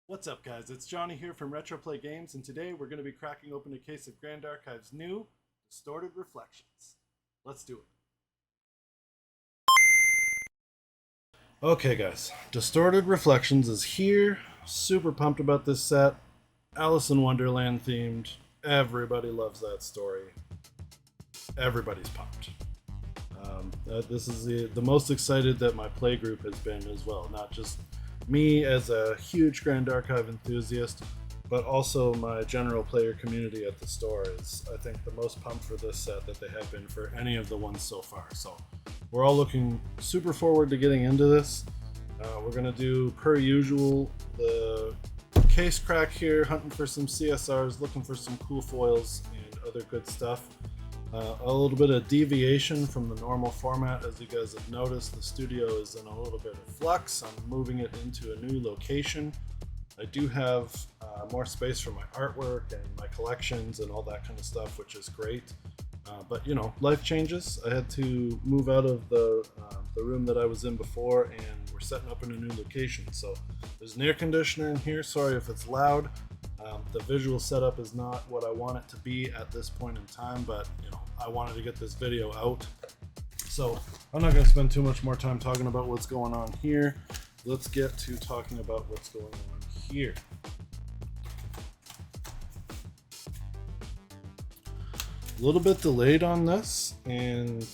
What's up, guys? It's Johnny here from Retro Play Games, and today we're going to be cracking open a case of Grand Archive's new Distorted Reflections. Let's do it. Okay, guys, Distorted Reflections is here. Super pumped about this set. Alice in Wonderland themed. Everybody loves that story. Everybody's pumped. This is the most excited that my play group has been as well. Not just me as a huge Grand Archive enthusiast, but also my general player community at the store is, I think, the most pumped for this set that they have been for any of the ones so far. So we're all looking super forward to getting into this. We're going to do, per usual, the case crack here, hunting for some CSRs, looking for some cool foils and other good stuff. A little bit of deviation from the normal format. As you guys have noticed, the studio is in a little bit of flux. I'm moving it into a new location. I do have more space for my artwork and my collections and all that kind of stuff, which is great. But you know, life changes. I had to move out of the room that I was in before, and we're setting up in a new location. So there's an air conditioner in here. Sorry if it's loud. The visual setup is not what I want it to be at this point in time, but you know, I wanted to get this video out. So I'm not going to spend too much more time talking about what's going on here. Let's get to talking about what's going on here. A little bit delayed on this and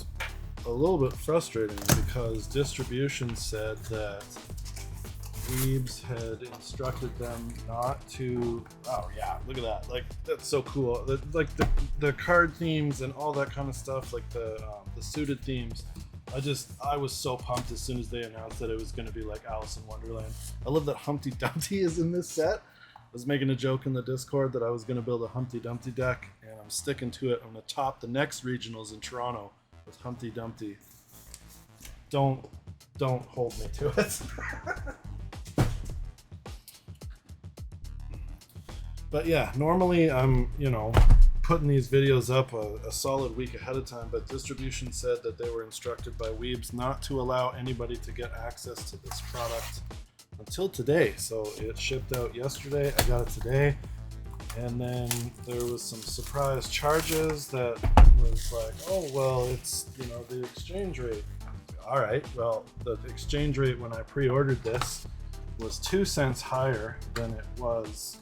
a little bit frustrating because distribution said that Weebs had instructed them not to. Oh yeah, look at that! Like, that's so cool. The card themes and all that kind of stuff, like the suited themes. I was so pumped as soon as they announced that it was going to be like Alice in Wonderland. I love that Humpty Dumpty is in this set. I was making a joke in the Discord that I was going to build a Humpty Dumpty deck, and I'm sticking to it. I'm going to top the next regionals in Toronto with Humpty Dumpty. Don't hold me to it. But yeah, normally I'm, putting these videos up a solid week ahead of time, but distribution said that they were instructed by Weebs not to allow anybody to get access to this product until today. So it shipped out yesterday, I got it today, and then there was some surprise charges that was like, oh, well, it's, the exchange rate. All right, well, the exchange rate when I pre-ordered this was 2 cents higher than it was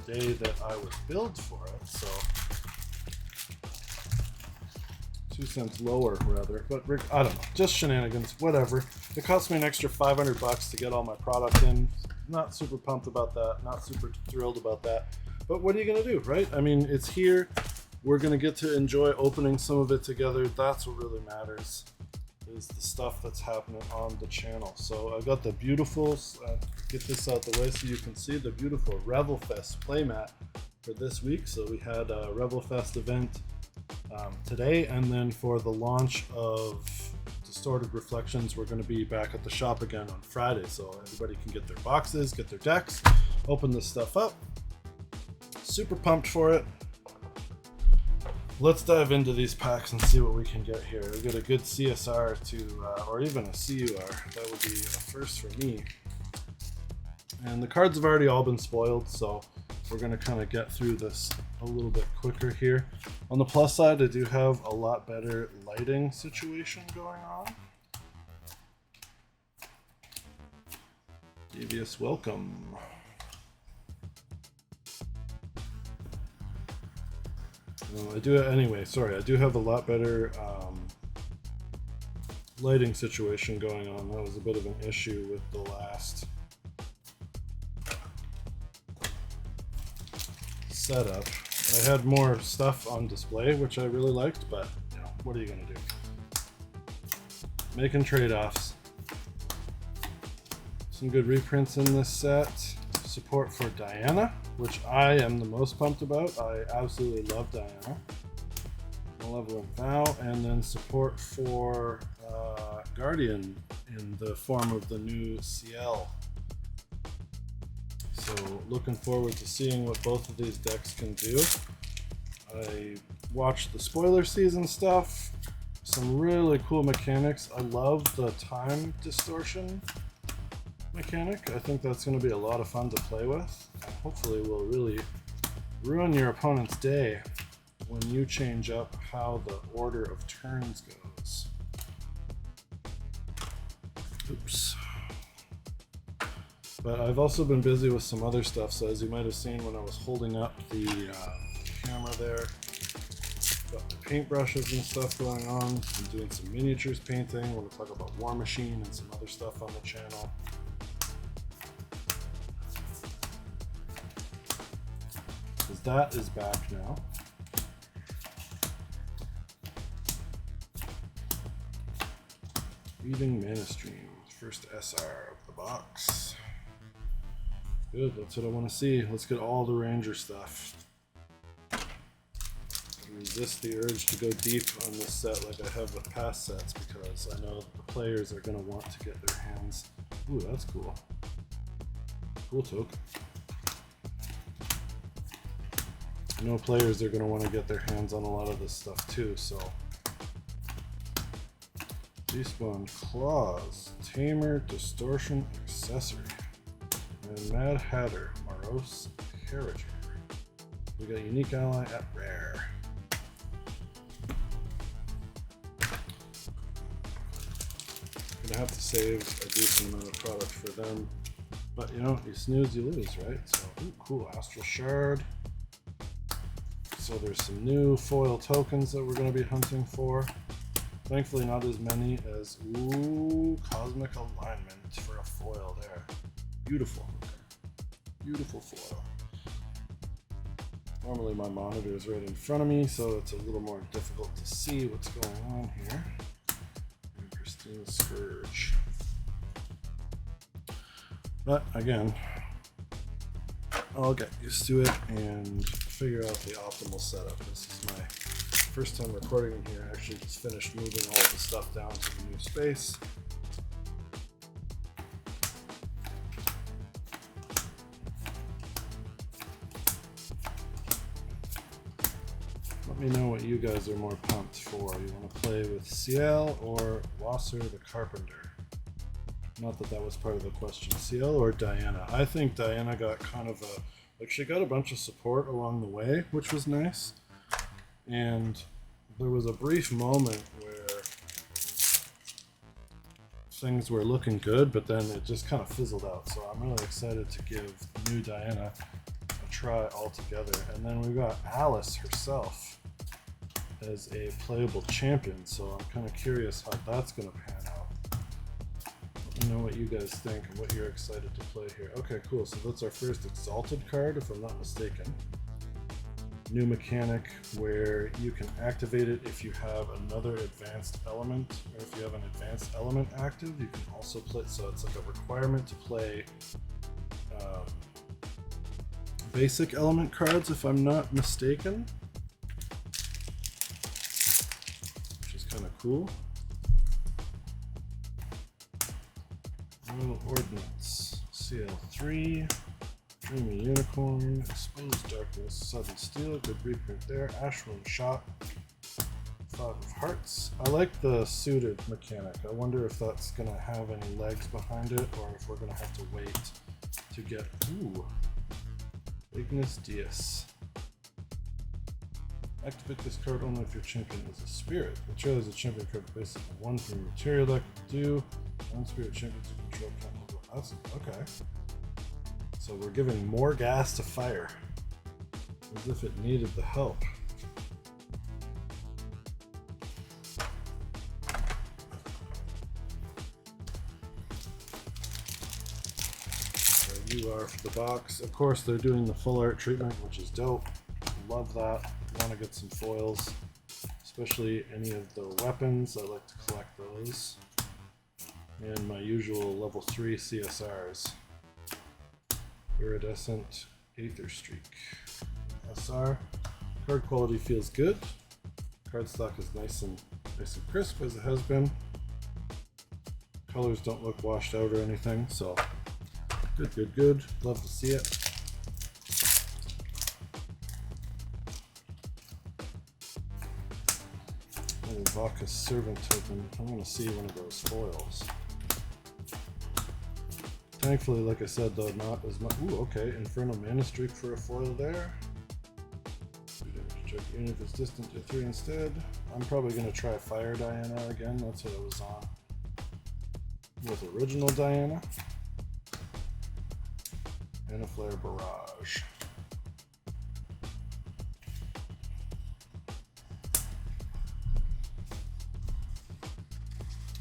the day that I was billed for it, so 2 cents lower rather, but I don't know, just shenanigans, whatever. It cost me an extra $500 to get all my product in. Not super pumped about that, not super thrilled about that, but what are you gonna do, right? I mean, it's here, we're gonna get to enjoy opening some of it together. That's what really matters, is the stuff that's happening on the channel. So I've got the beautiful, get this out the way so you can see the beautiful Revelfest playmat for this week. So we had a Revelfest event today, and then for the launch of Distorted Reflections, we're going to be back at the shop again on Friday. So everybody can get their boxes, get their decks, open this stuff up. Super pumped for it. Let's dive into these packs and see what we can get here. We get a good CSR or even a CUR. That would be a first for me. And the cards have already all been spoiled, so we're going to kind of get through this a little bit quicker here. On the plus side, I do have a lot better lighting situation going on. Devious welcome. I do have a lot better lighting situation going on. That was a bit of an issue with the last setup. I had more stuff on display, which I really liked, but what are you gonna do? Making trade-offs. Some good reprints in this set. Support for Diana, which I am the most pumped about. I absolutely love Diana. Malevolent Vow, and then support for Guardian in the form of the new Ciel. So looking forward to seeing what both of these decks can do. I watched the spoiler season stuff. Some really cool mechanics. I love the time distortion mechanic. I think that's going to be a lot of fun to play with, and hopefully will really ruin your opponent's day when you change up how the order of turns goes. Oops. But I've also been busy with some other stuff, so as you might have seen when I was holding up the camera there, got the paintbrushes and stuff going on. I'm doing some miniatures painting. We're going to talk about War Machine and some other stuff on the channel. Because that is back now. Reading Mana Stream, first SR of the box. Good, that's what I want to see. Let's get all the Ranger stuff. Resist the urge to go deep on this set like I have with past sets because I know the players are going to want to get their hands. Ooh, that's cool. Cool token. I know players are going to want to get their hands on a lot of this stuff too, so. Despawn Claws, Tamer, Distortion, Accessory, and Mad Hatter, Morose Carriager. We got Unique Ally at Rare. Gonna have to save a decent amount of product for them, but you know, you snooze, you lose, right? So, ooh, cool, Astral Shard. So there's some new foil tokens that we're going to be hunting for. Thankfully not as many as, ooh, Cosmic Alignment for a foil there. Beautiful. Beautiful foil. Normally my monitor is right in front of me, so it's a little more difficult to see what's going on here. And Christine Scourge. But again, I'll get used to it and figure out the optimal setup. This is my first time recording in here. I actually just finished moving all the stuff down to the new space. Let me know what you guys are more pumped for. You want to play with Ciel or Wasser the Carpenter? Not that that was part of the question. Ciel or Diana? I think Diana got kind of a, like she got a bunch of support along the way, which was nice. And there was a brief moment where things were looking good, but then it just kind of fizzled out. So I'm really excited to give new Diana a try altogether. And then we got Alice herself as a playable champion. So I'm kind of curious how that's going to pan out. Let me know what you guys think and what you're excited to play here. Okay, cool. So that's our first Exalted card, if I'm not mistaken. New mechanic where you can activate it if you have another advanced element, or if you have an advanced element active, you can also play, so it's like a requirement to play basic element cards, if I'm not mistaken, which is kind of cool. Royal Ordnance, CL3, Dreamy Unicorn, Exposed Darkness, Sudden Steel, good reprint there. Ashwin Shot, Five of Hearts. I like the suited mechanic. I wonder if that's going to have any legs behind it, or if we're going to have to wait to get, ooh, Ignis Dias. Activate this card only if your champion is a spirit. Material is a champion card based on one from your material deck. Do one spirit champion to control count. That's okay. So we're giving more gas to fire, as if it needed the help. There you are for the box. Of course, they're doing the full art treatment, which is dope. Love that. Want to get some foils, especially any of the weapons. I like to collect those. And my usual level 3 CSRs. Iridescent Aether Streak. SR. Card quality feels good. Card stock is nice and crisp as it has been. Colors don't look washed out or anything, so good. Love to see it. And Vaka's Servant token. I want to see one of those foils. Thankfully, like I said, though, not as much. Ooh, okay. Infernal Mana Streak for a foil there. Check even if it's distant to 3 instead. I'm probably going to try Fire Diana again. That's what I was on with original Diana. And a Flare Barrage.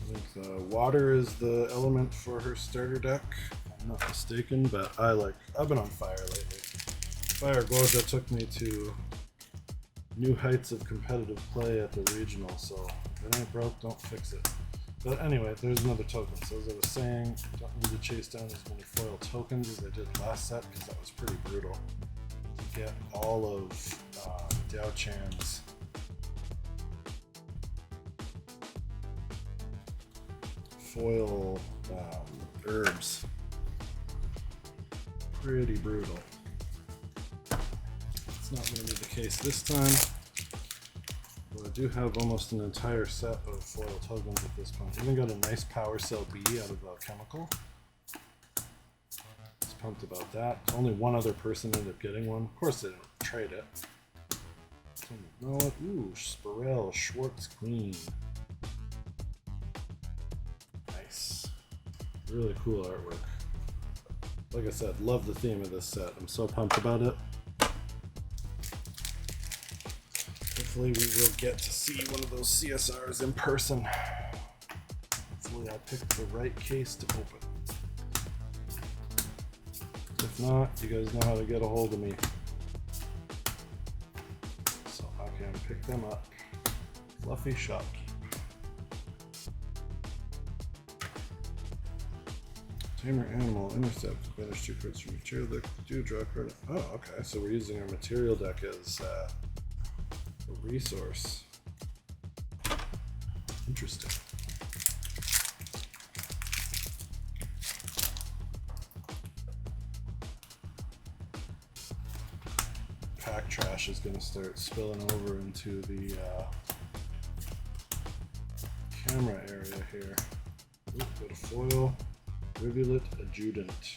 I think water is the element for her starter deck. I'm not mistaken, but I've been on fire lately. Fire Gorja took me to new heights of competitive play at the regional, so if it ain't broke, don't fix it. But anyway, there's another token. So as I was saying, don't need to chase down as many foil tokens as I did last set, because that was pretty brutal. To get all of Diao Chan's foil herbs. Pretty brutal. It's not going to be the case this time. But I do have almost an entire set of foil tokens at this point. Even got a nice Power Cell B out of Chemical. Just pumped about that. Only one other person ended up getting one. Of course they didn't trade it. No, ooh, Spirel, Schwartz Queen. Nice. Really cool artwork. Like I said, love the theme of this set. I'm so pumped about it. Hopefully we will get to see one of those CSRs in person. Hopefully I picked the right case to open. If not, you guys know how to get a hold of me. So I can pick them up. Fluffy Shopkeep. Tamer Animal, Intercept, banish 2 cards from material deck, do draw a card. Oh, okay, so we're using our material deck as a resource. Interesting. Pack trash is going to start spilling over into the camera area here. Ooh, got a foil. Rivulet Adjutant.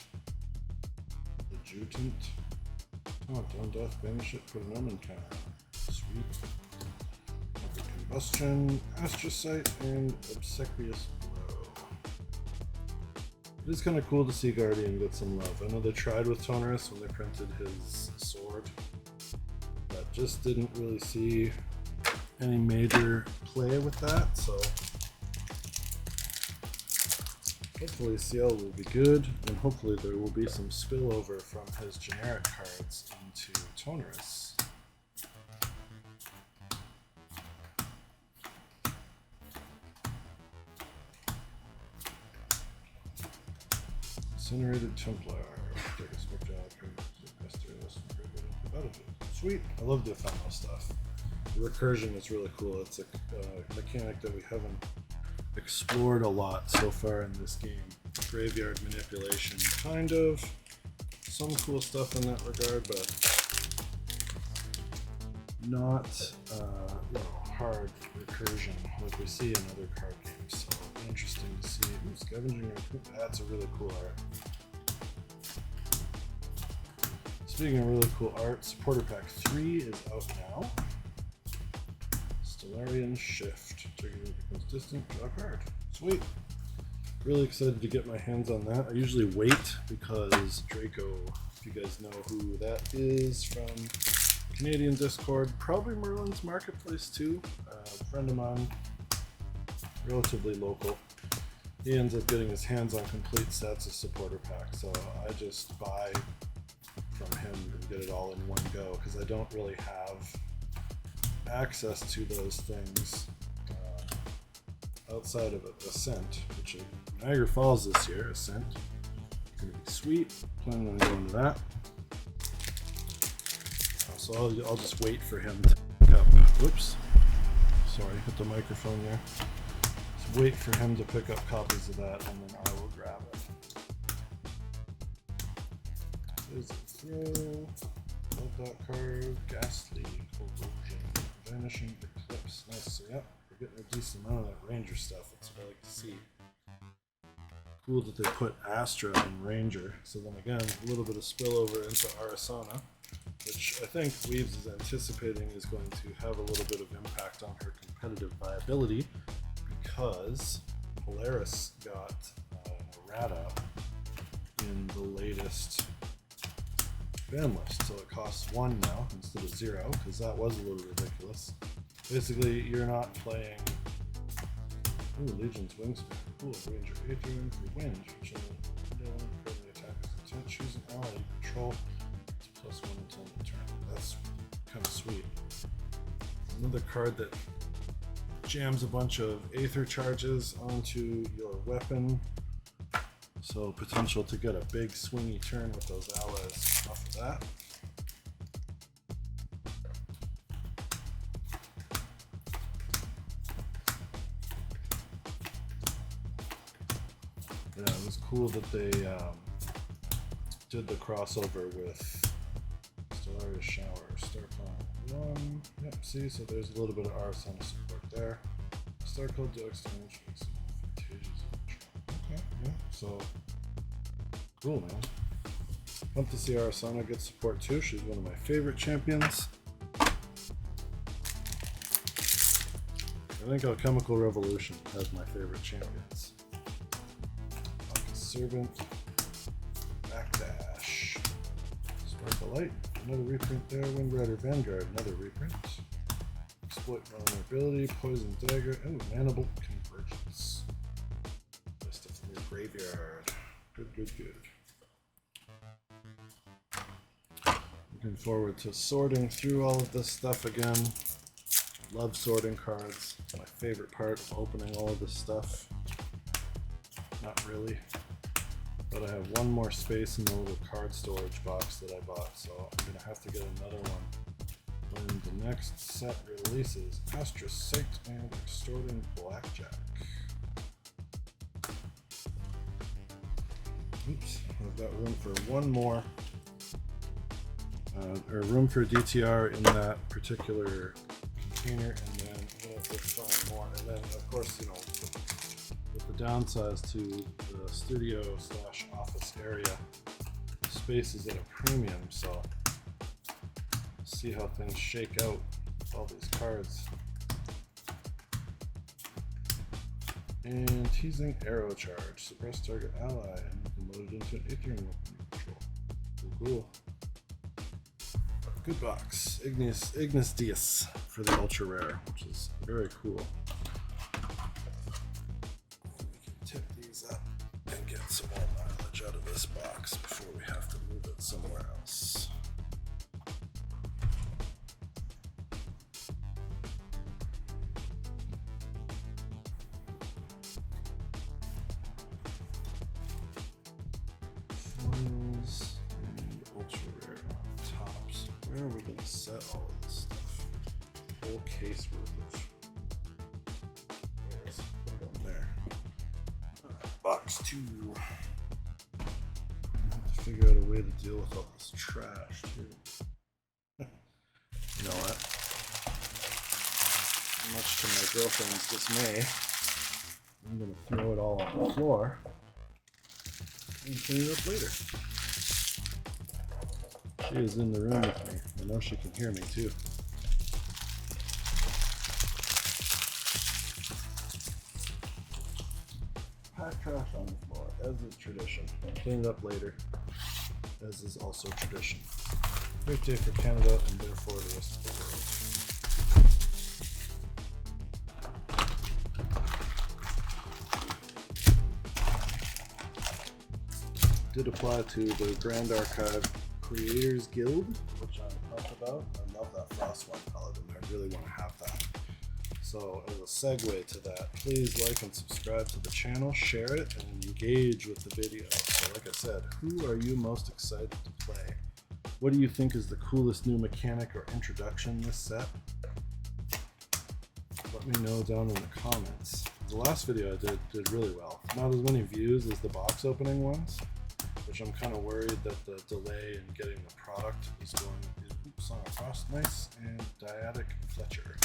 Adjutant. Oh, down death, banish it, put an omen counter. Sweet. Combustion, Astrocyte, and Obsequious Blow. It is kind of cool to see Guardian get some love. I know they tried with Tonerus when they printed his sword, but just didn't really see any major play with that, so hopefully Ciel will be good, and hopefully there will be some spillover from his generic cards into Tonerus. Incinerated Templar. Sweet. I love the ephemeral stuff. The recursion is really cool. It's a mechanic that we haven't explored a lot so far in this game. Graveyard manipulation, kind of. Some cool stuff in that regard, but not hard recursion like we see in other card games. So interesting to see. Ooh, Scavenging Recruit. That's a really cool art. Speaking of really cool art, Supporter Pack 3 is out now. Stellarian Shift. Trigger becomes distant, draw a card. Sweet. Really excited to get my hands on that. I usually wait because Draco, if you guys know who that is from Canadian Discord, probably Merlin's Marketplace too. A friend of mine, relatively local. He ends up getting his hands on complete sets of Supporter Pack, so I just buy from him and get it all in one go because I don't really have access to those things outside of Ascent, which is Niagara Falls this year. Ascent, gonna be sweet. Planning on going to that. So I'll just wait for him to pick up. Whoops, sorry, hit the microphone there. Just wait for him to pick up copies of that, and then I will grab it. There's a throw. Love that card. Ghastly Corrosion. Vanishing Eclipse. Nice. So, yep, we're getting a decent amount of that Ranger stuff. That's what I like to see. Cool that they put Astra in Ranger. So then again, a little bit of spillover into Arasana, which I think Weaves is anticipating is going to have a little bit of impact on her competitive viability, because Polaris got an errata in the latest ban list, so it costs 1 now instead of 0, because that was a little ridiculous. Basically, you're not playing. Ooh, Legion's Wingspan. Cool. Ranger Aether for wind. Which will the attacker's intent. Choose an ally you control. It's +1 until the turn. That's kind of sweet. Another card that jams a bunch of Aether charges onto your weapon. So potential to get a big swingy turn with those allies off of that. Yeah, it was cool that they did the crossover with Stellaris Shower, Starcon 1. Yep, see, so there's a little bit of Arasana support there. Star Code do exchange. Okay, yeah, so cool, man. Pumped to see Arasana get support too. She's one of my favorite champions. I think Alchemical Revolution has my favorite champions. Servant, Backdash, Sparkle Light, another reprint there. Windrider Vanguard, another reprint. Exploit Vulnerability, Poison Dagger, oh, Manibolt Convergence. Stuff from your graveyard. Good, good, good. Looking forward to sorting through all of this stuff again. Love sorting cards. It's my favorite part of opening all of this stuff. Not really. But I have one more space in the little card storage box that I bought, so I'm going to have to get another one when the next set releases. Astra Sight and Extorting Blackjack. Oops, I've got room for one more, or room for DTR in that particular container, and then I'm going to have to find more. And then, of course, you know, with the downsize to the studio / office area, the space is at a premium, so we'll see how things shake out with all these cards. And teasing Arrow Charge. Suppress target ally and you can load it into an Aetherium weapon you control. Cool, cool. Good box. Ignis Dias for the ultra rare, which is very cool. Tip these up and get some more mileage out of this box before we have to move it somewhere else. Foils and ultra rare tops. Where are we going to set all of this stuff? Whole case worth of. Box 2. I have to figure out a way to deal with all this trash too. You know what? Much to my girlfriend's dismay, I'm gonna throw it all on the floor and clean it up later. She is in the room with me. I know she can hear me too. Pack trash on the floor, as is tradition. Clean it up later, as is also tradition. Great day for Canada and therefore the rest of the world. Did apply to the Grand Archive Creators Guild, which I'm pumped about. I love that Frostwine Paladin. I really want to have that. So as a segue to that, please like and subscribe to the channel, share it, and engage with the video. So like I said, who are you most excited to play? What do you think is the coolest new mechanic or introduction in this set? Let me know down in the comments. The last video I did really well. Not as many views as the box opening ones, which I'm kind of worried that the delay in getting the product is going. Oops, on a Frost Nice and Dyadic Fletcher.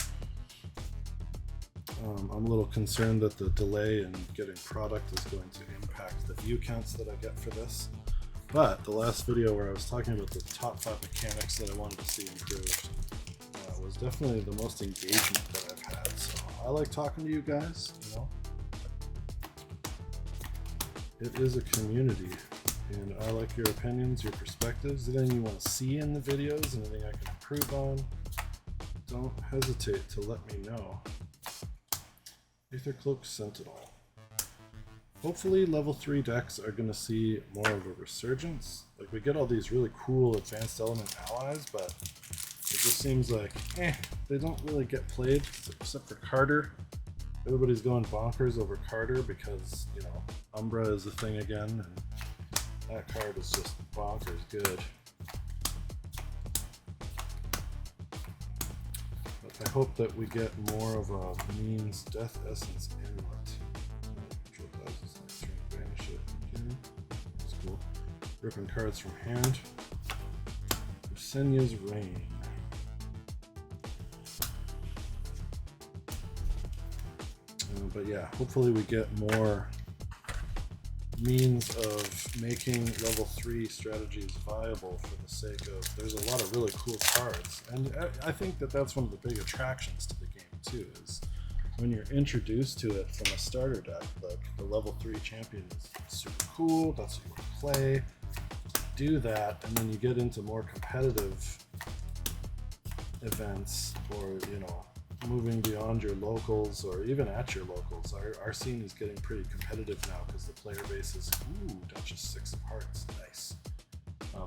I'm a little concerned that the delay in getting product is going to impact the view counts that I get for this. But the last video where I was talking about the top 5 mechanics that I wanted to see improved was definitely the most engagement that I've had. So I like talking to you guys, you know. It is a community, and I like your opinions, your perspectives, anything you want to see in the videos, anything I can improve on. Don't hesitate to let me know. Aethercloak Sentinel. Hopefully level 3 decks are going to see more of a resurgence. Like, we get all these really cool advanced element allies, but it just seems like, they don't really get played, except for Carter. Everybody's going bonkers over Carter because, you know, Umbra is a thing again, and that card is just bonkers good. I hope that we get more of a means Death Essence Amulet. Control classes, turn, banish it. Okay. That's cool. Ripping cards from hand. Ursenya's Reign. But yeah, hopefully we get more means of making level 3 strategies viable for the sake of, there's a lot of really cool cards, and I think that that's one of the big attractions to the game too, is when you're introduced to it from a starter deck. Like, the level 3 champion is super cool, that's what you want to play, do that, and then you get into more competitive events, or, you know, moving beyond your locals, or even at your locals. Our scene is getting pretty competitive now because the player base is, Duchess 6 of Hearts, nice.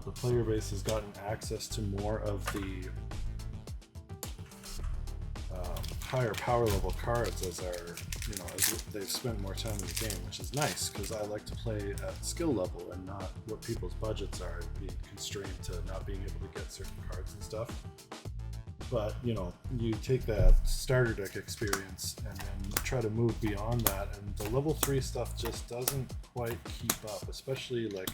The player base has gotten access to more of the higher power level cards as they've spent more time in the game, which is nice because I like to play at skill level and not what people's budgets are, being constrained to not being able to get certain cards and stuff. But, you know, you take that starter deck experience and then try to move beyond that, and the level 3 stuff just doesn't quite keep up, especially, like,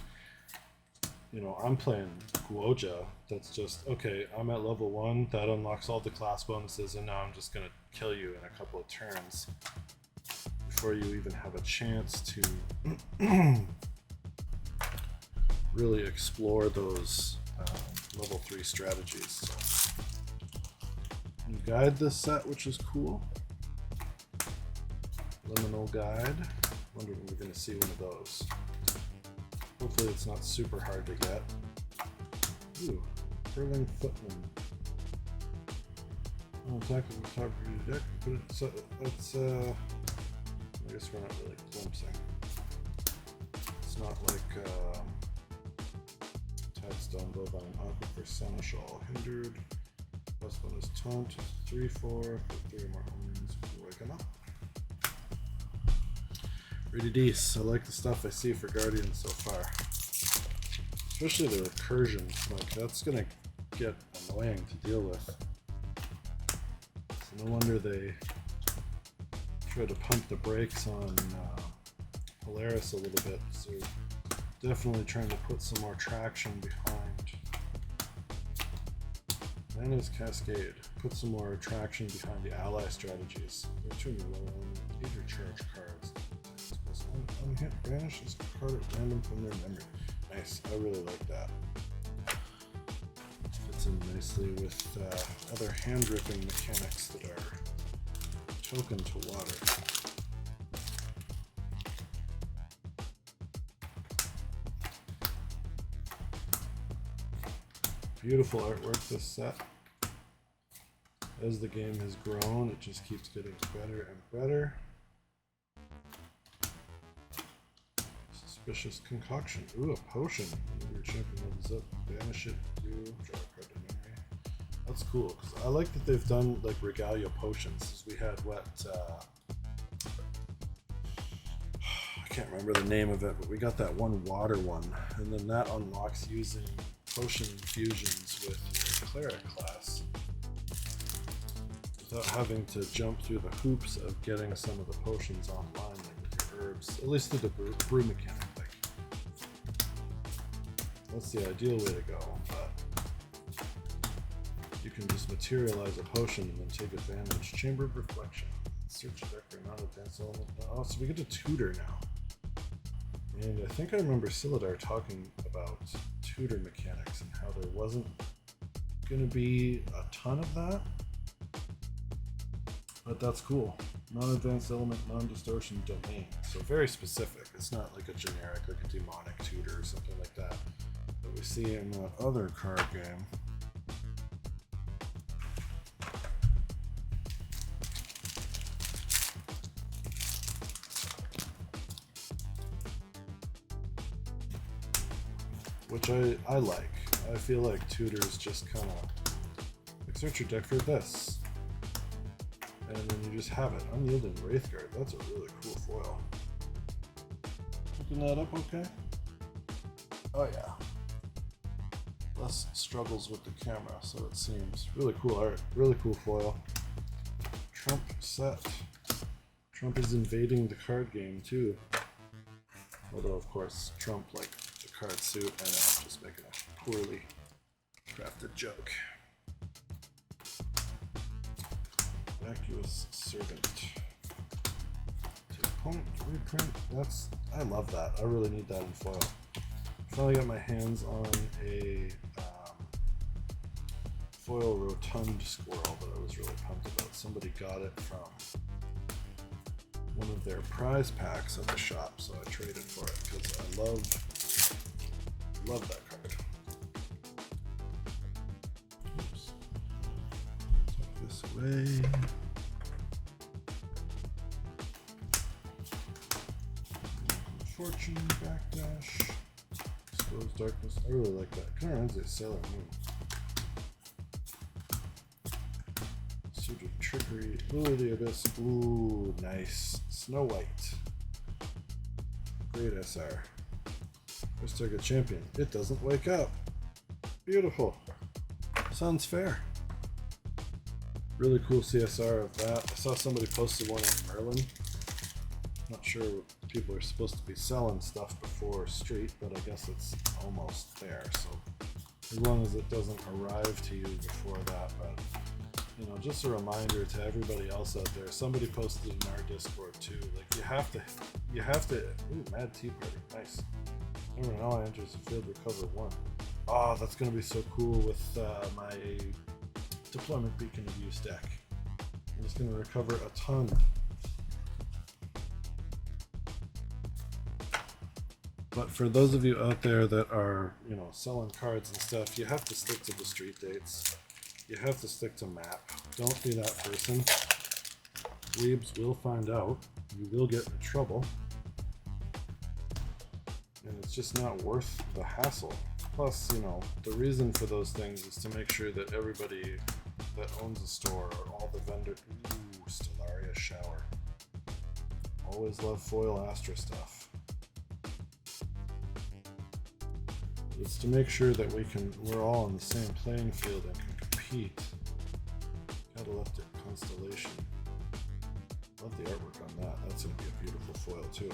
you know, I'm playing Guoja, that's just, okay, I'm at level 1, that unlocks all the class bonuses, and now I'm just going to kill you in a couple of turns before you even have a chance to really explore those level 3 strategies. So. Guide this set, which is cool. Liminal Guide. Wonder when we're going to see one of those. Hopefully it's not super hard to get. Ooh, Curling Footman. Oh, attack at the top of your deck. Put it, so that's, I guess we're not really glimpsing. It's not like, Tidestone, Bovine, Aquifer, Seneschal, Hindered. Plus one is taunt, 3/4, for 3 more omens, waking up. Pretty decent. I like the stuff I see for Guardian so far. Especially the recursion, like, that's gonna get annoying to deal with. So no wonder they tried to pump the brakes on Polaris a little bit. So definitely trying to put some more traction behind. Mana's Cascade. Put some more attraction behind the ally strategies. Return your either charge cards. Unhit, banish this card at random from their memory. Nice, I really like that. Fits in nicely with other hand ripping mechanics that are token to water. Beautiful artwork this set. As the game has grown, it just keeps getting better and better. Suspicious Concoction. Ooh, a potion. Whenever your champion levels up, banish it, draw a card to memory. That's cool, because I like that they've done like Regalia potions. We had I can't remember the name of it, but we got that one water one, and then that unlocks using potion fusions with your cleric class without having to jump through the hoops of getting some of the potions online, like with your herbs, at least through the brew mechanic. Like, that's the ideal way to go, but you can just materialize a potion and then take advantage. Chamber of Reflection. Let's Search a deck for non-advanced element. Oh, so we get to tutor now. And I think I remember Silidar talking about tutor mechanics and how there wasn't going to be a ton of that. But that's cool. Non-advanced element, non-distortion domain. So very specific. It's not like a generic, like a demonic tutor or something like that we see in that other card game. Which I like. I feel like tutors just kind of like search your deck for this. And then you just have it. Unyielding Wraithguard. That's a really cool foil. Picking that up okay? Oh yeah. Less struggles with the camera, so it seems. Really cool art. Really cool foil. Trump set. Trump is invading the card game too. Although of course Trump, like the card suit, I know, I'm just making a poorly crafted joke. Vacuous Servant. Take point, reprint. I love that. I really need that in foil. Finally got my hands on a foil rotund squirrel that I was really pumped about. Somebody got it from one of their prize packs at the shop, so I traded for it because I love that card. Oops. Tuck this away. Fortune, backdash, expose darkness. I really like that. Kind of reminds me of Sailor Moon. Suited trickery, Lure the Abyss. Ooh, nice. Snow White. Great SR. First target champion. It doesn't wake up. Beautiful. Sounds fair. Really cool CSR of that. I saw somebody posted one on Merlin. Not sure what people are supposed to be selling stuff before Street, but I guess it's almost there. So as long as it doesn't arrive to you before that, but you know, just a reminder to everybody else out there. Somebody posted in our Discord too. Like you have to. Ooh, Mad Tea Party, nice. Remember, now enters the field, recover 1. Oh, that's gonna be so cool with my Deployment Beacon of Use deck. I'm just gonna recover a ton. But for those of you out there that are, you know, selling cards and stuff, you have to stick to the street dates. You have to stick to map. Don't be that person. Weebs will find out. You will get in trouble. And it's just not worth the hassle. Plus, you know, the reason for those things is to make sure that everybody that owns a store or all the vendors... Ooh, Stellaria Shower. Always love foil Astra stuff. It's to make sure that we're all on the same playing field and can compete. Cataleptic Constellation. Love the artwork on that. That's going to be a beautiful foil too.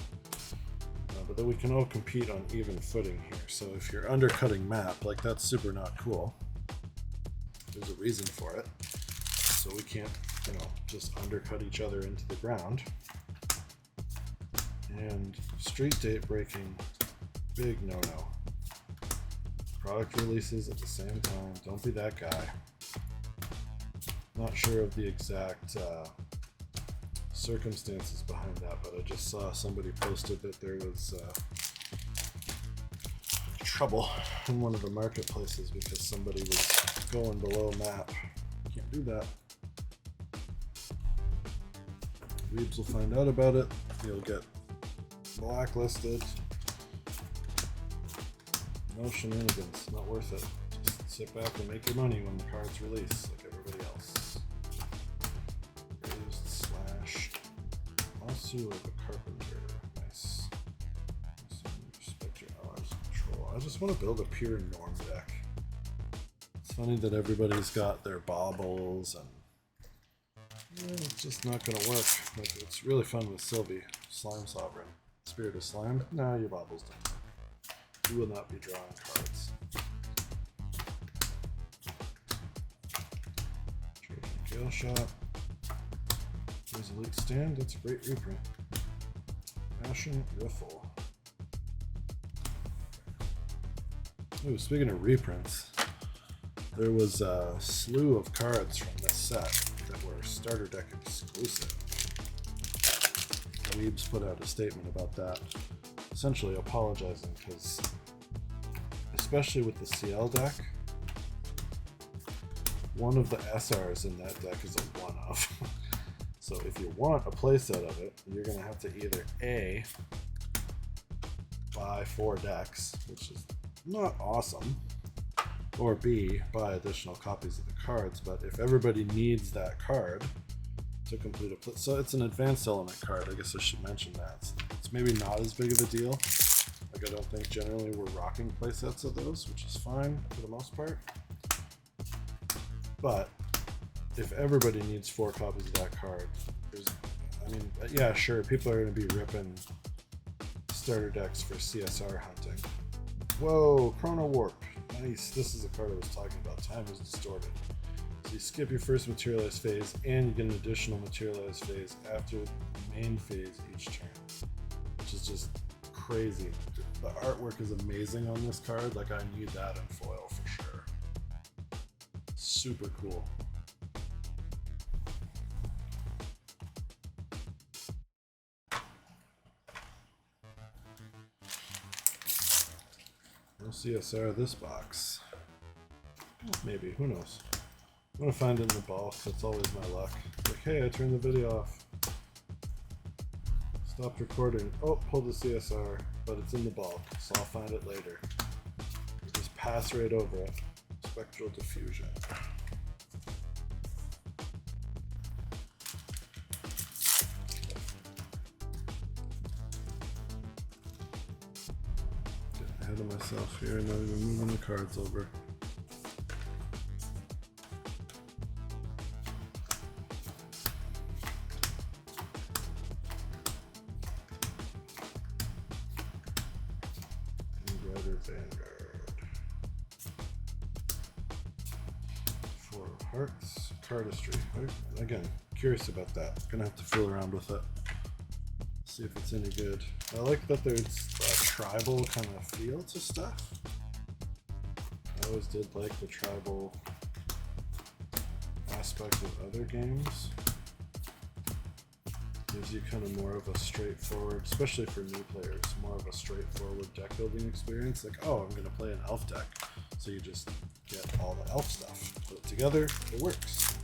But that we can all compete on even footing here. So if you're undercutting map, like that's super not cool. There's a reason for it. So we can't, you know, just undercut each other into the ground. And street date breaking, big no-no. Product releases at the same time. Don't be that guy. Not sure of the exact circumstances behind that, but I just saw somebody posted that there was trouble in one of the marketplaces because somebody was going below map. Can't do that. Weebs will find out about it. You'll get blacklisted. No shenanigans, not worth it. Just sit back and make your money when the cards release, like everybody else. Raised slash Lasso of the Carpenter. Nice. Respect your allies' control. I just want to build a pure norm deck. It's funny that everybody's got their baubles and it's just not going to work. Like, it's really fun with Sylvie, Slime Sovereign. Spirit of Slime? Nah, your baubles don't work. You will not be drawing cards. Gale Shot. There's Elite Stand, that's a great reprint. Fashion Riffle. Ooh, speaking of reprints, there was a slew of cards from this set that were starter deck exclusive. Weebs put out a statement about that, essentially apologizing because, especially with the Ciel deck, one of the SRs in that deck is a one-of. So if you want a playset of it, you're going to have to either A, buy 4 decks, which is not awesome, or B, buy additional copies of the cards. But if everybody needs that card to complete a play, so it's an advanced element card, I guess I should mention that. It's maybe not as big of a deal. Like, I don't think generally we're rocking playsets of those, which is fine for the most part. But if everybody needs 4 copies of that card, yeah, sure, people are going to be ripping starter decks for CSR hunting. Whoa, Chrono Warp. Nice. This is the card I was talking about. Time is distorted. So you skip your first materialized phase, and you get an additional materialized phase after the main phase each turn, which is just crazy. The artwork is amazing on this card. Like, I need that in foil for sure. Super cool. No CSR this box. Maybe, who knows? I'm gonna find it in the bulk, that's always my luck. Like, hey, I turned the video off. Stopped recording. Oh, pulled the CSR, but it's in the bulk, so I'll find it later. Just pass right over it. Spectral Diffusion. Getting ahead of myself here, not even moving the cards over. Vanguard. 4 of Hearts. Cardistry. Again, curious about that. Gonna have to fool around with it. See if it's any good. I like that there's a tribal kind of feel to stuff. I always did like the tribal aspect of other games. Gives you kind of more of a straightforward, especially for new players, more of a straightforward deck building experience. Like, oh, I'm going to play an elf deck. So you just get all the elf stuff. Put it together, it works.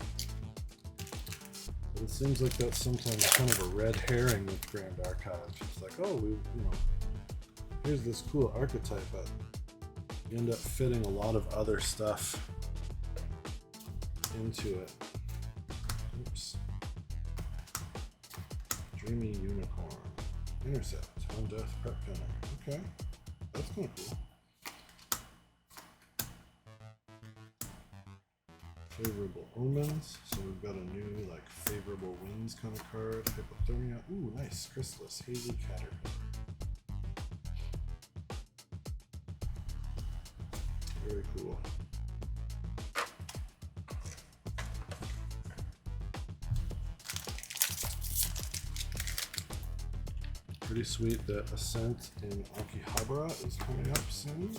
But it seems like that's sometimes kind of a red herring with Grand Archive. It's like, oh, here's this cool archetype, but you end up fitting a lot of other stuff into it. Oops. Dreamy Unicorn. Intercept. On Death Prep Gunner. Okay. That's kind of cool. Favorable Omens. So we've got a new, like, Favorable Winds kind of card. Hypothermia. Ooh, nice. Chrysalis. Hazy Caterpillar. Very cool. Pretty sweet that Ascent in Akihabara is coming up soon.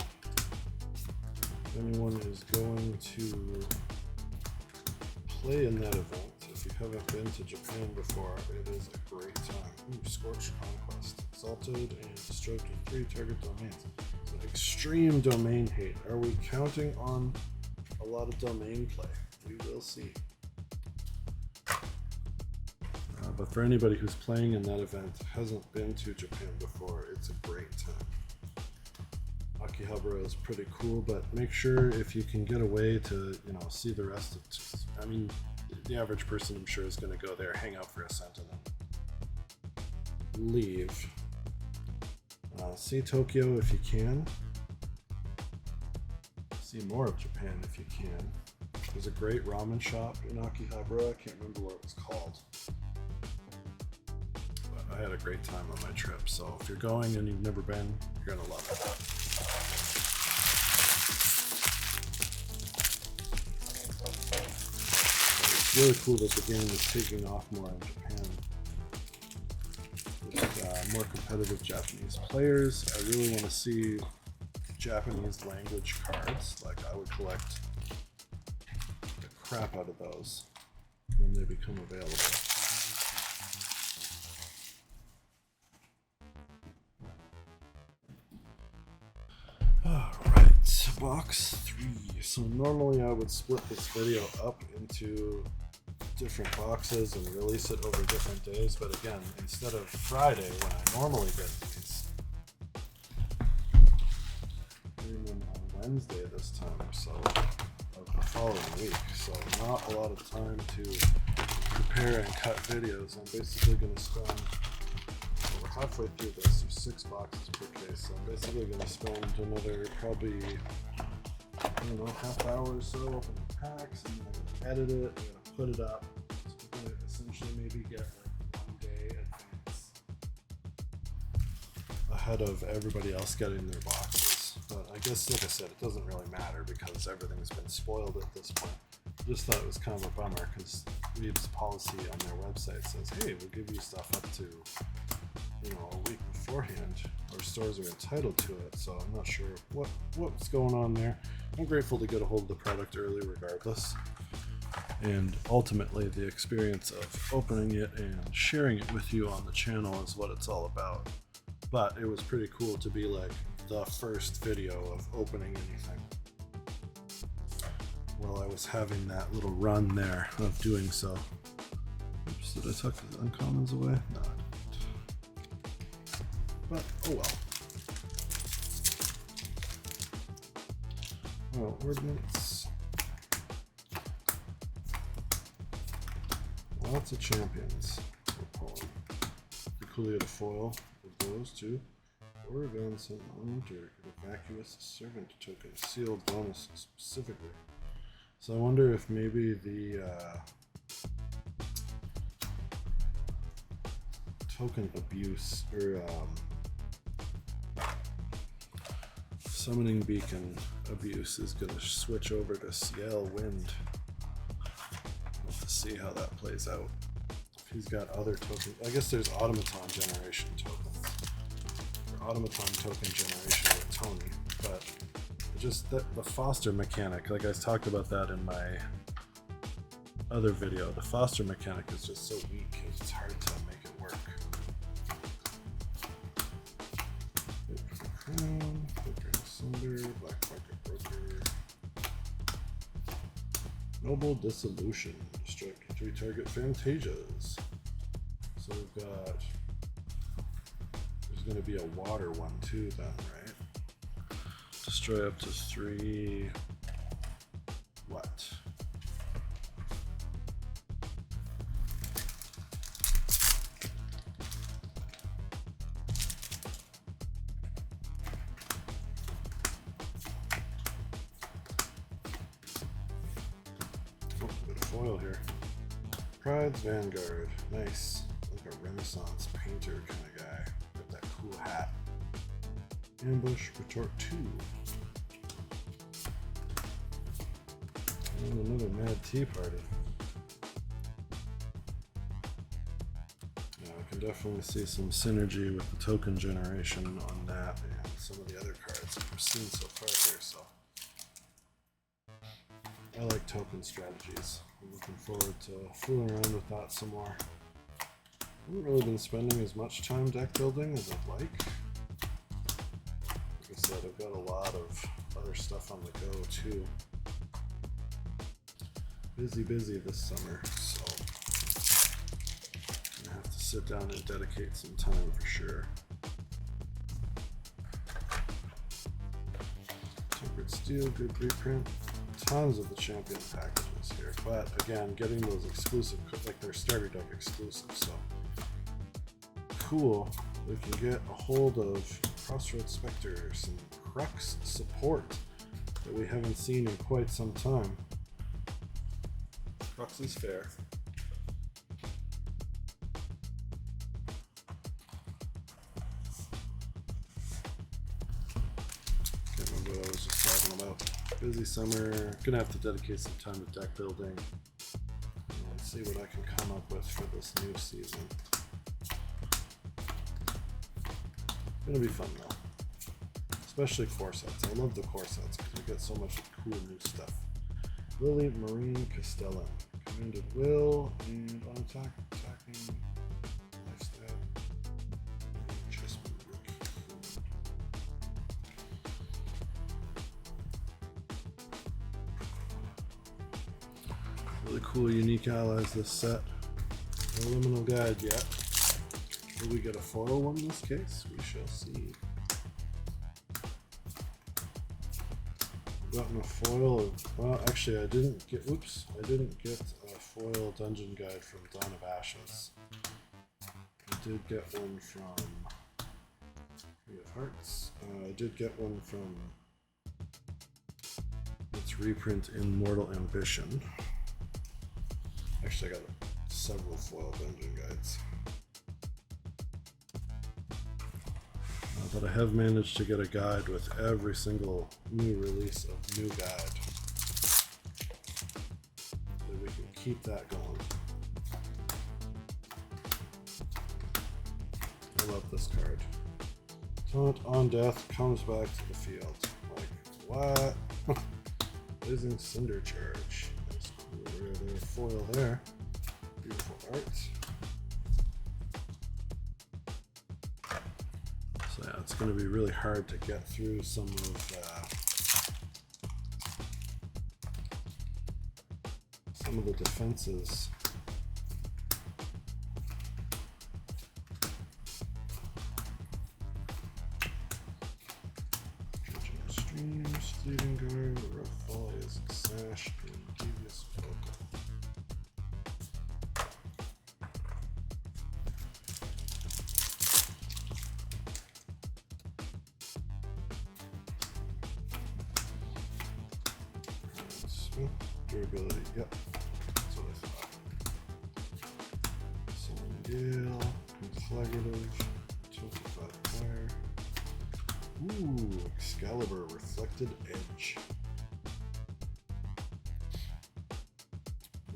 If anyone is going to play in that event, if you haven't been to Japan before, it is a great time. Ooh, Scorched Conquest. Exalted and destroyed to 3 target domains. So extreme domain hate. Are we counting on a lot of domain play? We will see. But for anybody who's playing in that event, hasn't been to Japan before, it's a great time. Akihabara is pretty cool, but make sure if you can get away to, see the rest of it. I mean, the average person, I'm sure, is going to go there, hang out for Ascent, and then leave. See Tokyo if you can. See more of Japan if you can. There's a great ramen shop in Akihabara. I can't remember what it was called. I had a great time on my trip, so if you're going and you've never been, you're gonna love it. It's really cool that the game is taking off more in Japan with more competitive Japanese players. I really want to see Japanese language cards. Like, I would collect the crap out of those when they become available. Alright, box 3. So normally I would split this video up into different boxes and release it over different days, but again, instead of Friday when I normally get these, doing them on Wednesday this time or so of the following week. So not a lot of time to prepare and cut videos. I'm basically going to spend, we're halfway through this, there's 6 boxes per case, so I'm basically going to spend another probably, I don't know, half hour or so opening packs, and then I'm going to edit it, I'm going to put it up, so I'm going to essentially maybe get like 1 day advance ahead of everybody else getting their boxes. But I guess, like I said, it doesn't really matter because everything's been spoiled at this point. I just thought it was kind of a bummer because Reed's policy on their website says, hey, we'll give you stuff up to, you know, a week beforehand, or stores are entitled to it. So I'm not sure what's going on there. I'm grateful to get a hold of the product early regardless, and ultimately the experience of opening it and sharing it with you on the channel is what it's all about. But it was pretty cool to be like the first video of opening anything while I was having that little run there of doing so. Oops, did I tuck the uncommons away? No, I didn't. But oh well. Well, ordnance. Lots of champions we're pulling. Pretty cool to get a foil of those too. Oregon sent Winter Vacuous Servant token, sealed bonus specifically. So I wonder if maybe the token abuse or summoning beacon abuse is going to switch over to Ciel Wind. We'll have to see how that plays out. If he's got other tokens, I guess there's automaton generation tokens. Automaton token generation with Tony, but just the foster mechanic, like I talked about that in my other video, the foster mechanic is just so weak, it's hard to make it work. Crown, Cinder, Black Market Broker, Noble Dissolution, destroy 3 target Fantasias. So we've got, there's going to be a water one too then, right? Destroy up to 3, what? Oh, a bit of foil here. Pride's Vanguard, nice. Like a Renaissance painter kind of guy. Got that cool hat. Ambush, Retort 2. And another Mad Tea Party. Yeah, I can definitely see some synergy with the token generation on that and some of the other cards that we've seen so far here, so I like token strategies. I'm looking forward to fooling around with that some more. I haven't really been spending as much time deck building as I'd like. Like I said, I've got a lot of other stuff on the go too. Busy this summer, so I'm gonna have to sit down and dedicate some time for sure. Tempered Steel, good reprint. Tons of the champion packages here, but again, getting those exclusive, like they're starter deck exclusive, so cool. We can get a hold of Crossroads Spectre, some Crux support that we haven't seen in quite some time. Crux is fair. Can't remember what I was just talking about. Busy summer. Gonna have to dedicate some time to deck building. see what I can come up with for this new season. It's gonna be fun though. Especially core sets. I love the core sets because we get so much cool new stuff. Lily, Marine, Castellan. Commanded Will, and on attack, attacking, lifestyle. Just really cool, unique allies this set. No liminal guide yet. Will we get a foil one in this case? We shall see. Gotten a foil. Well, actually, I didn't get. Oops, I didn't get a foil dungeon guide from Dawn of Ashes. I did get one from Three of Hearts. I did get one from its reprint in Mortal Ambition. Actually, I got several foil dungeon guides. But I have managed to get a guide with every single new release of new guide. So we can keep that going. I love this card. Taunt on death comes back to the field. Like, what? Blazing Cinder Charge. That's cool. There's foil there. Beautiful art. So yeah, it's going to be really hard to get through some of the defenses. Dredging Streams, Fleeting Guard, Rough Volleys, Sash, and Devious Vocal. Durability, yep, that's what I thought. Sullen Gale, Conflagrative, Tilted Fire. Ooh, Excalibur, Reflected Edge.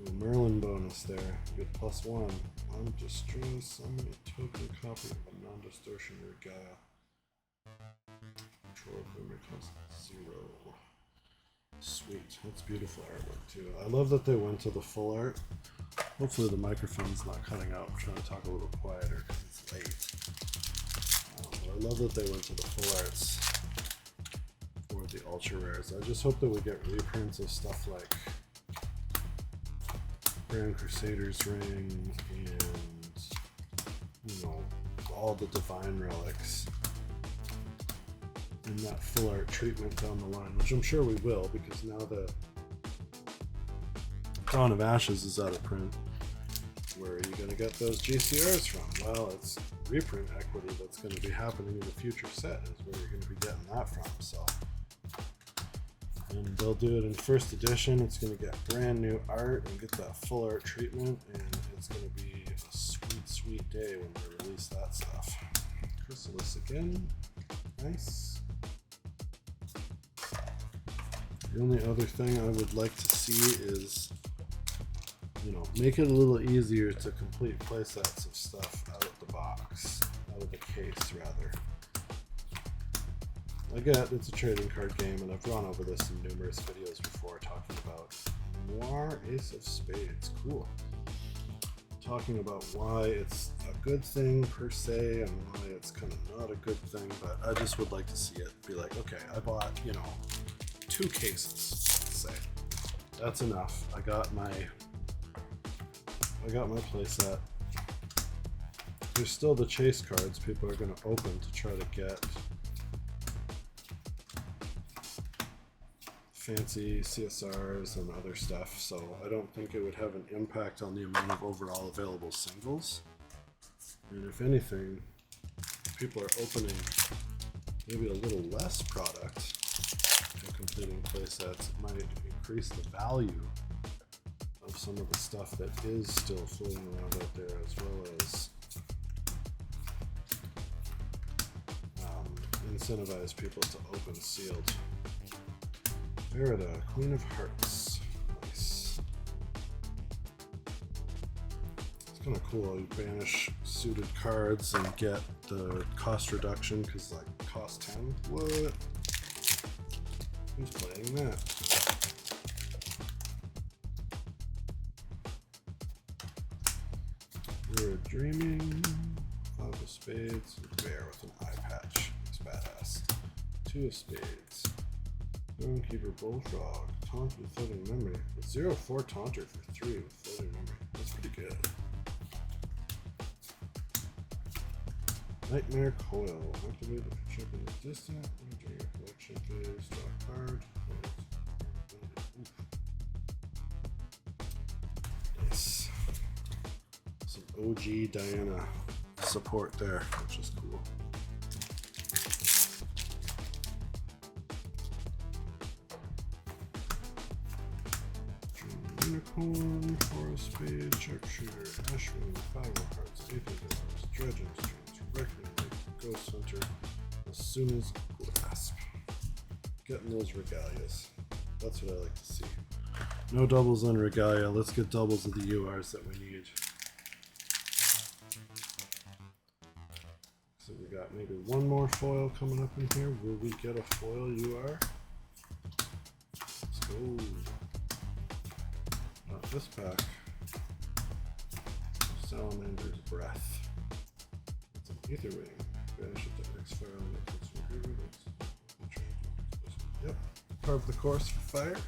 Ooh, Merlin bonus there, good +1. On distress, summon a token copy of a non-distortion Regaya. Control of memory cost 0. Sweet, that's beautiful artwork too. I love that they went to the full art. Hopefully the microphone's not cutting out. I'm trying to talk a little quieter because it's late. But I love that they went to the full arts for the ultra rares. I just hope that we get reprints of stuff like Grand Crusader's Ring and, you know, all the Divine Relics in that full art treatment down the line, which I'm sure we will, because now that Dawn of Ashes is out of print, where are you going to get those GCRs from? Well, it's reprint equity that's going to be happening in the future set is where you're going to be getting that from. So, and they'll do it in first edition. It's going to get brand new art and get that full art treatment, and it's going to be a sweet, sweet day when they release that stuff. Chrysalis again, nice. The only other thing I would like to see is, you know, make it a little easier to complete playsets of stuff out of the box, out of the case rather. I get it's a trading card game, and I've gone over this in numerous videos before, talking about Noir Ace of Spades. Cool. Talking about why it's a good thing per se and why it's kind of not a good thing, but I just would like to see it be like, okay, I bought, you know, 2 cases, let's say. That's enough. I got my playset. There's still the chase cards people are going to open to try to get fancy CSRs and other stuff, so I don't think it would have an impact on the amount of overall available singles. And if anything, people are opening maybe a little less product and completing playsets, it might increase the value of some of the stuff that is still floating around out there, as well as incentivize people to open sealed. Verida, Queen of Hearts. Nice. kind of cool. You banish suited cards and get the cost reduction because like cost 10. What? Who's playing that? You're dreaming. Five of spades. Bear with an eye patch. It's badass. Two of spades. Stonekeeper bullfrog. Taunt with floating memory. With 0/4 taunter for 3 with floating memory. That's pretty good. Nightmare coil. Activate if a chip is distant. During your collection phase, draw a card. Nice. Some OG Diana support there, which is cool. Unicorn, Forest Spade, Sharpshooter, Ashwin, 5 more cards, 8 dollars, Dredging Strings, Reckoning, Ghost Hunter, as soon as grasp. Getting those regalias. That's what I like to see. No doubles on regalia. Let's get doubles of the URs that we need. So we got maybe one more foil coming up in here. Will we get a foil UR? Let's go. Not this pack. Salamander's Breath. It's an Ether Wing. Banish it to X fire on it. Yep. Carve the course for fire.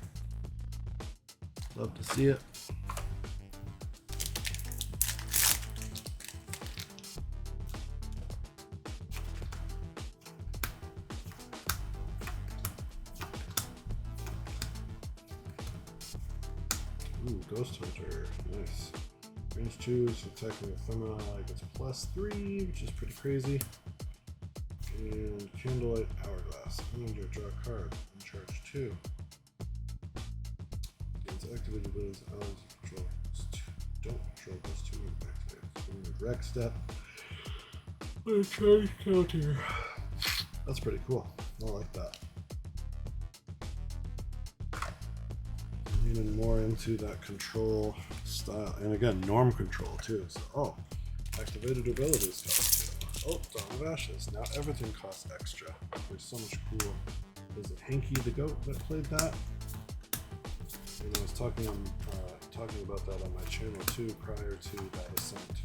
Love to see it. Ooh, Ghost Hunter. Nice. Range 2 is attacking with Femina gets +3, which is pretty crazy. And Candlelight Hourglass. Under draw a card. And charge 2. Gains activated abilities allies you control. Don't control +2 when activated. So Rex step. Charge counter. That's pretty cool. I like that. Leaning more into that control style, and again, norm control too. So, oh, activated abilities cost 2. Oh, Dawn of Ashes. Now everything costs extra. There's so much cool. Was it Hanky the Goat that played that? And I was talking about that on my channel too prior to that ascent.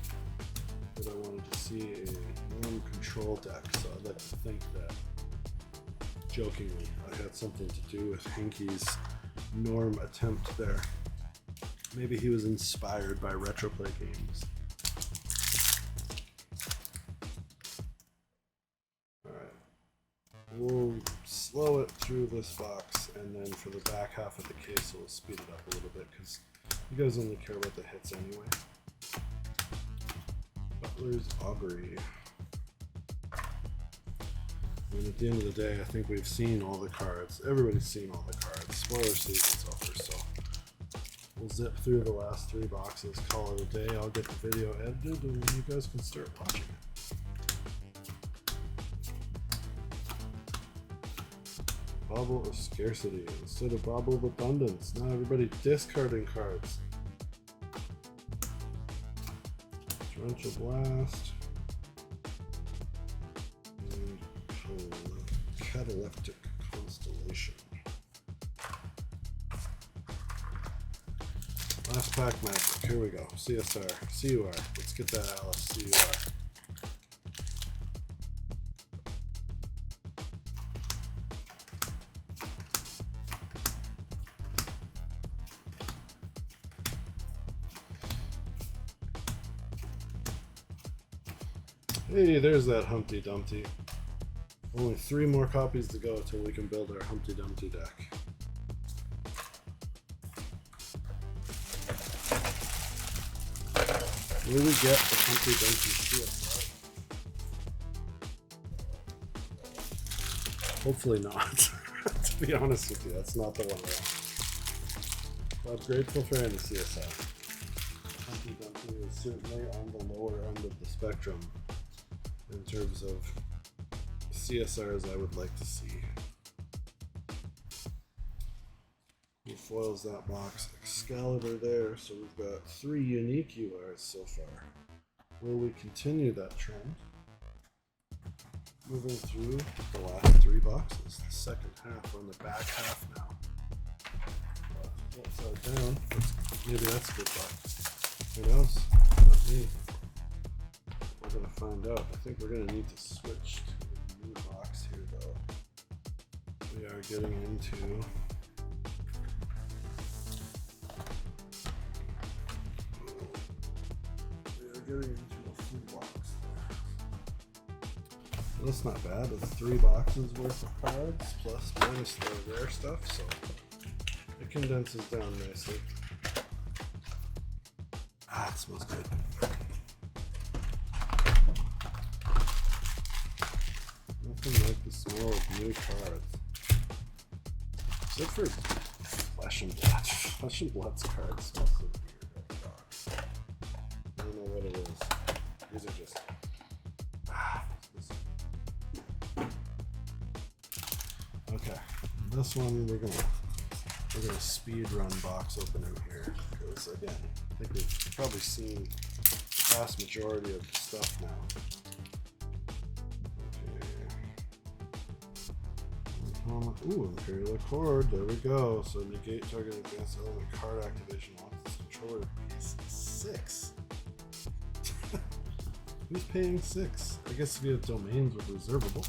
That I wanted to see a norm control deck. So I'd like to think that, jokingly, I had something to do with Hanky's norm attempt there. Maybe he was inspired by retroplay games. Alright. We'll slow it through this box, and then for the back half of the case we'll speed it up a little bit because you guys only care about the hits anyway. Butler's Augury. I mean, at the end of the day, I think we've seen all the cards. Everybody's seen all the cards. Spoiler season's over, so we'll zip through the last 3 boxes, call it a day. I'll get the video edited, and you guys can start watching it. Bauble of Scarcity instead of Bauble of Abundance. Now everybody discarding cards. Torrential Blast. Cataleptic Constellation. Last pack magic. Here we go. CSR. CUR. Let's get that Alice. CUR. Hey, there's that Humpty Dumpty. Only 3 more copies to go until we can build our Humpty Dumpty deck. Will we get the Humpty Dumpty CSR? Hopefully not. To be honest with you, that's not the one I want. But grateful for any CSR. Humpty Dumpty is certainly on the lower end of the spectrum in terms of CSRs I would like to see. We'll foils that box. Excalibur there, so we've got 3 unique URs so far. Will we continue that trend? Moving through the last 3 boxes. The second half, we're in the back half now. Upside down. Maybe that's a good luck. Who knows? Not me. We're gonna find out. I think we're gonna need to switch to a new box here though. We are getting into a full box. Well, that's not bad. That's 3 boxes worth of cards plus minus the rare stuff, so it condenses down nicely. Ah, it smells good. Nothing like the smell of new cards. Except for Flesh and Blood. Flesh and Blood's cards smell so weird. I don't know what it is. These are just... Okay, this one we're gonna speed run box opening here because again, I think we've probably seen the vast majority of the stuff now. Okay. Ooh, Imperial Accord. There we go. So negate target advanced element card activation once this controller pays 6. Who's paying 6? I guess if you have domains with reservable.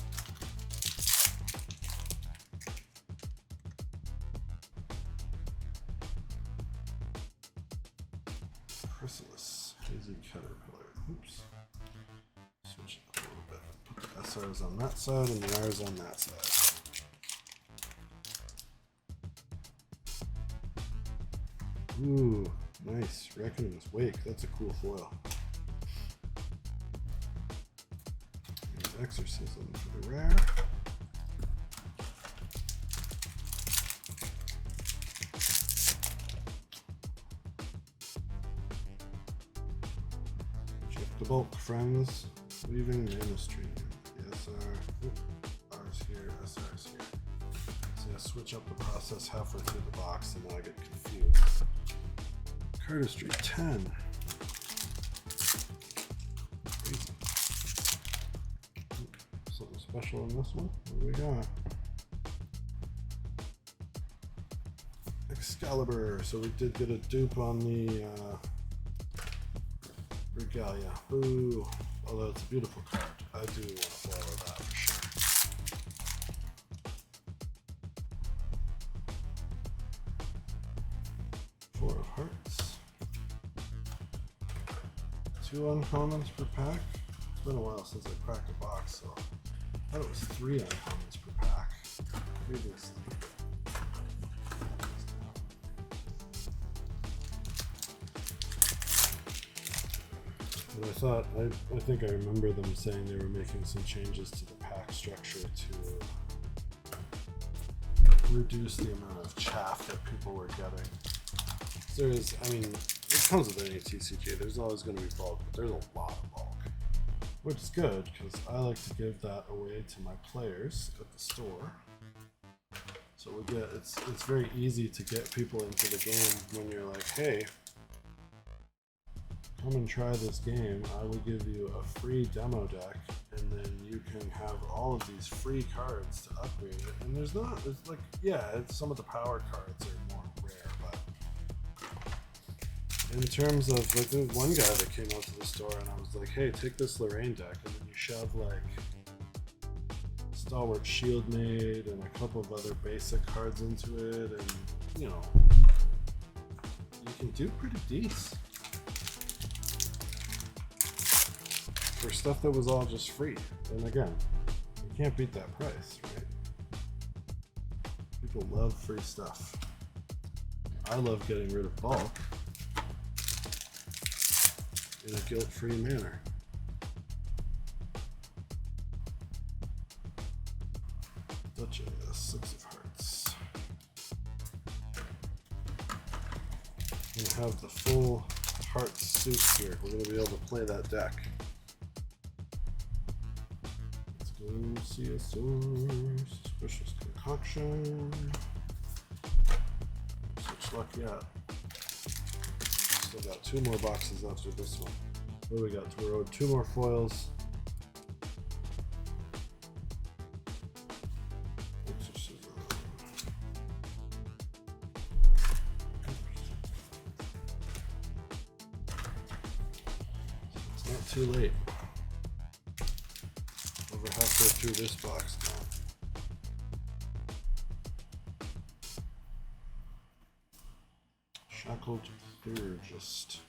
Chrysalis, Hazy Caterpillar. Oops. Switch it up a little bit. Put the SRs on that side and the R's on that side. Ooh, nice. Reckoning's Wake. That's a cool foil. And Exorcism for the rare. Check the bulk, friends. Weaving Ministry. The SR. R's here, SR's here. So I switch up the process halfway through the box and now I get confused. Cardistry 10. Crazy. Something special in this one. What do we got? Excalibur. So we did get a dupe on the Regalia. Ooh. Although it's a beautiful card. I do want to follow that for sure. 4 of Hearts. 2 uncommons per pack. It's been a while since I cracked a box, so I thought it was 3 uncommons per pack previously. But I think I remember them saying they were making some changes to the pack structure to reduce the amount of chaff that people were getting. There's, I mean, it comes with any TCG. There's always going to be bulk, but there's a lot of bulk, which is good because I like to give that away to my players at the store. So we get it's very easy to get people into the game when you're like, hey, come and try this game. I will give you a free demo deck, and then you can have all of these free cards to upgrade it. And it's like, yeah, some of the power cards are more rare, but in terms of, like, there was one guy that came out to the store and I was like, hey, take this Lorraine deck, and then you shove like Stalwart Shieldmaid and a couple of other basic cards into it, and you know, you can do pretty decent for stuff that was all just free. And again, you can't beat that price, right? People love free stuff. I love getting rid of bulk in a guilt-free manner. Duchess, 6 of Hearts. I'm gonna have the full heart suit here. We're gonna be able to play that deck. Let's go see a source. Special concoction. Switch luck yet. Still got 2 more boxes after this one. What do we got? We rode 2 more foils. It's not too late. Over halfway through this box now. Shackled Theurgist.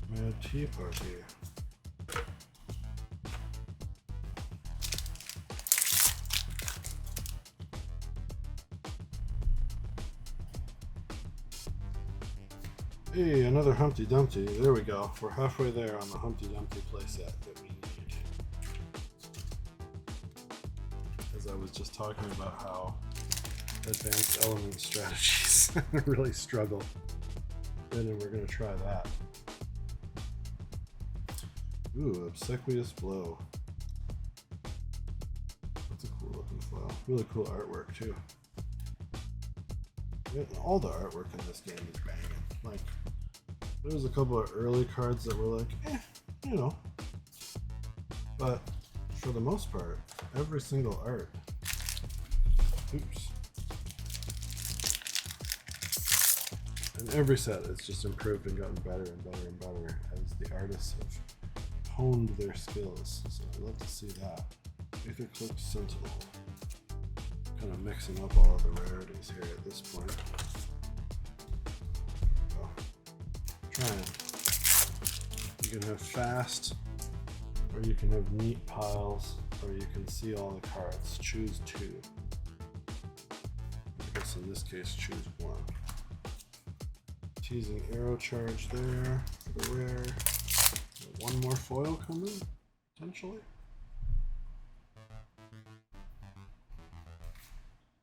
Mad Tea Party. Hey, another Humpty Dumpty. There we go. We're halfway there on the Humpty Dumpty playset that we need. As I was just talking about how advanced element strategies really struggle. And we're going to try that. Ooh, Obsequious Blow. That's a cool looking foil. Really cool artwork too. Yeah, all the artwork in this game is banging. Like, there was a couple of early cards that were like, you know. But for the most part, every single art. Oops. And every set has just improved and gotten better and better and better as the artists have honed their skills. So I love to see that. Aetherclick Sentinel. Kind of mixing up all of the rarities here at this point. Trying. You can have fast, or you can have neat piles, or you can see all the cards. Choose 2. I guess in this case, choose 1. Teasing Arrow Charge there for the rare. One more foil coming, potentially.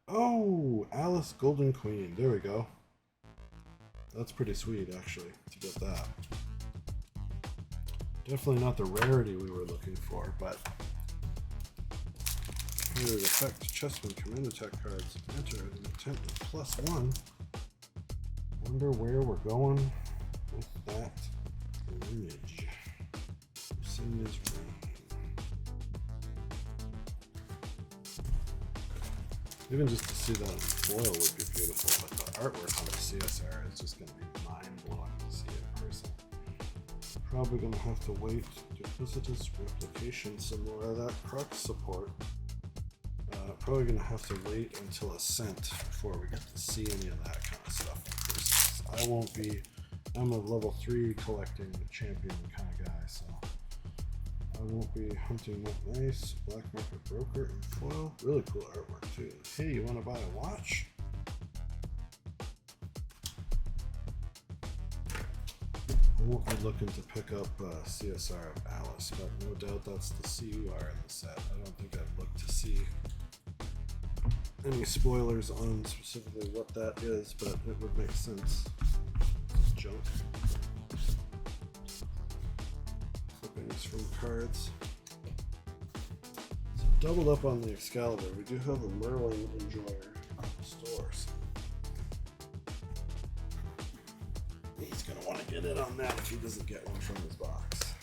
Oh, Alice Golden Queen. There we go. That's pretty sweet, actually, to get that. Definitely not the rarity we were looking for, but here is effect chessman command attack cards. Enter an intent with +1. Wonder where we're going with that image. Cinder's Reign. Even just to see that in foil would be beautiful, but the artwork on the CSR is just going to be mind-blowing to see in person. Probably going to have to wait. Duplicitous Replication, some more of that Crux support. Probably going to have to wait until Ascent before we get to see any of that kind of stuff in person. I won't be, I'm a level 3 collecting champion kind of guy, so I won't be hunting that nice. Black Market Broker and foil. Really cool artwork too. Hey, you want to buy a watch? I won't be looking to pick up CSR of Alice, but no doubt that's the CUR in the set. I don't think I'd look to see any spoilers on specifically what that is, but it would make sense. It's junk. Clippings from cards. So doubled up on the Excalibur. We do have a Merlin Enjoyer on the stores. He's going to want to get in on that if he doesn't get one from his box.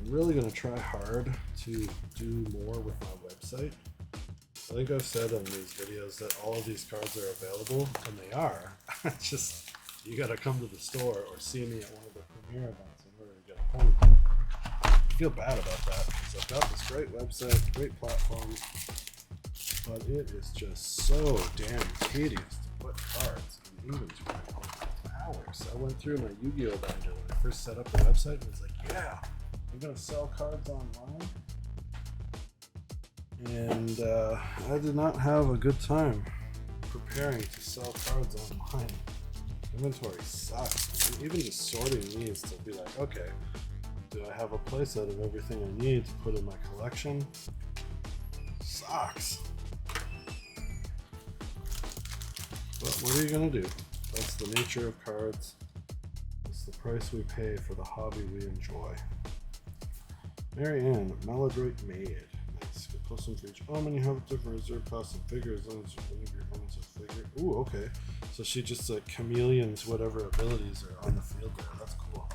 I'm really going to try hard to do more with my website. I think I've said on these videos that all of these cards are available, and they are. Just, you got to come to the store or see me at one of the premiere events in order to get a hold of them. I feel bad about that because I've got this great website, great platform, but it is just so damn tedious to put cards in inventory. Hours. I went through my Yu-Gi-Oh binder when I first set up the website and was like, yeah, I'm going to sell cards online. And I did not have a good time preparing to sell cards online. Inventory sucks. And even just sorting these to be like, okay, do I have a playset of everything I need to put in my collection? Sucks. But what are you going to do? That's the nature of cards. It's the price we pay for the hobby we enjoy. Mary Ann, Maladroit Maid. Nice. Get plus one for each omen. You have different reserve costs and figure as long as one of your omens is figure. Ooh, okay. So she just like chameleons whatever abilities are on the field there. That's cool.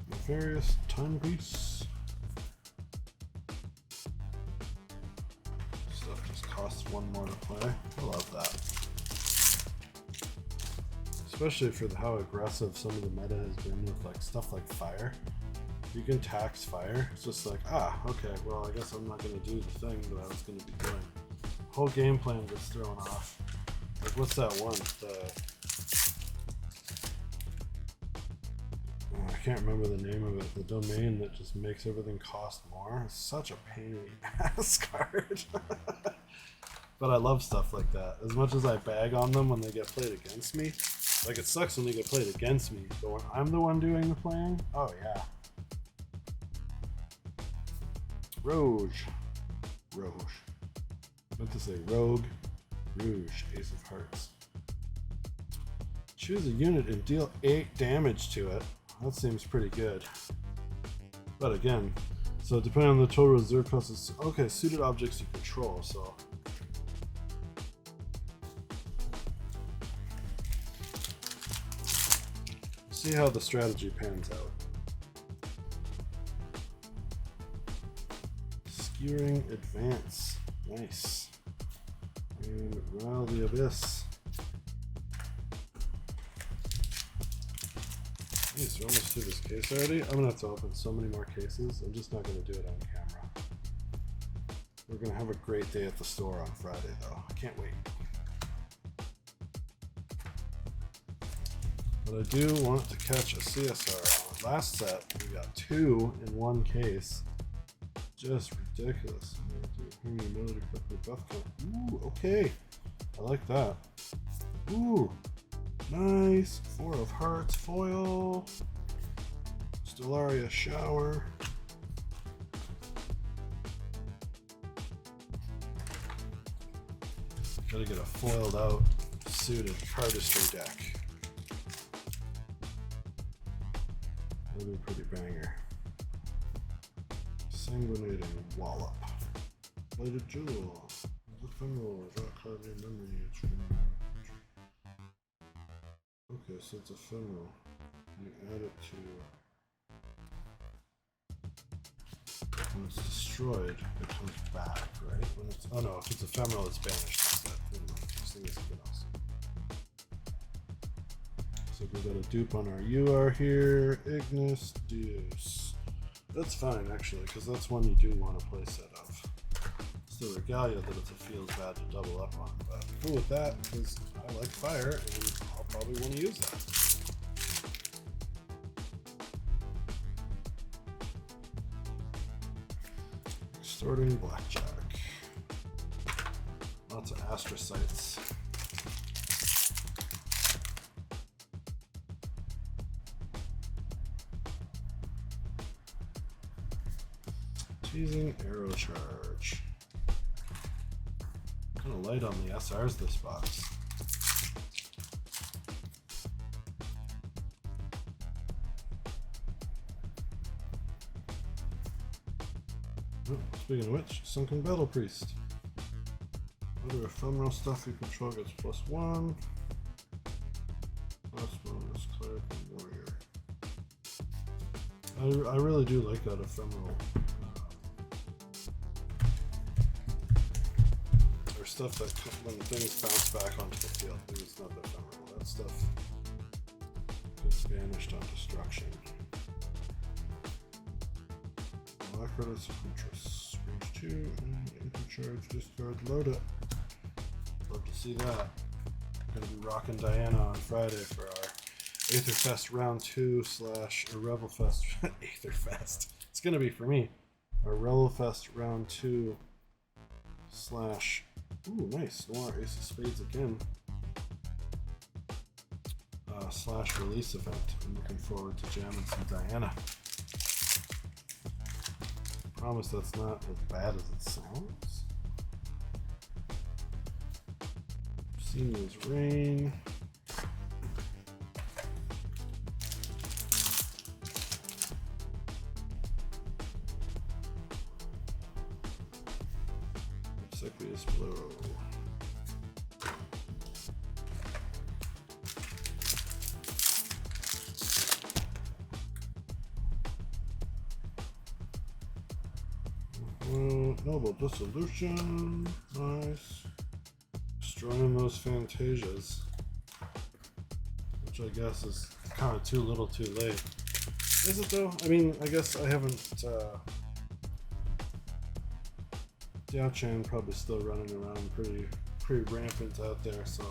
Nefarious timepiece. Stuff just costs one more to play. I love that. Especially for how aggressive some of the meta has been with like stuff like fire. You can tax fire. It's just like, okay, well I guess I'm not going to do the thing that I was going to be doing. Whole game plan gets thrown off. Like what's that one? I can't remember the name of it. The domain that just makes everything cost more. It's such a pain in the ass card. But I love stuff like that. As much as I bag on them when they get played against me, like it sucks when they get played against me, but when I'm the one doing the playing, oh yeah. Rouge. I meant to say Rogue. Rouge. Ace of Hearts. Choose a unit and deal 8 damage to it. That seems pretty good. But again, so depending on the total reserve cost, okay, suited objects you control, so. See how the strategy pans out. Skewering Advance. Nice. And Rile the Abyss. Jeez, we're almost through this case already. I'm gonna have to open so many more cases. I'm just not gonna do it on camera. We're gonna have a great day at the store on Friday though. I can't wait. But I do want to catch a CSR. Last set, we got 2 in one case. Just ridiculous. Ooh, okay. I like that. Ooh. Nice. 4 of Hearts foil. Stellaria Shower. Gotta get a foiled out suited cardistry deck. That'll be a pretty banger. Sanguinating Wallop. Bladed Jewel. Ephemeral. Rock card memory. Okay, so it's ephemeral. You add it to when it's destroyed, it comes back, right? When it's no, if it's ephemeral, it's banished. This thing is something else. So we got a dupe on our UR here. Ignis Deus. That's fine actually, because that's one you do want a playset of. It's the Regalia that it feels bad to double up on, but I'm cool with that because I like fire and I'll probably want to use that. Extorting Blackjack. Lots of astrocytes. Teasing Arrow Charge. Kind of light on the SRs this box. Oh, speaking of which, Sunken Battle Priest. Other ephemeral stuff you control gets +1. Last bonus, Cleric and Warrior. I really do like that ephemeral. Or stuff that when things bounce back onto the field, it's not that ephemeral. That stuff gets banished on destruction. Alacritus Huntress. Range 2 and intercharge, discard, load it. Love to see that. Gonna be rocking Diana on Friday for our Aetherfest round 2 / or Revelfest Aetherfest. It's gonna be for me. Our Revelfest round 2 / ooh, nice. Noir Ace of Spades again. / release event. I'm looking forward to jamming some Diana. promise that's not as bad as it sounds. Seamless rain. Obsequious blow. Noble dissolution. Nice. Destroying those Fantasias. Which I guess is kind of too little too late. Is it though? I mean, I guess I haven't. Diao-Chan probably still running around pretty rampant out there, so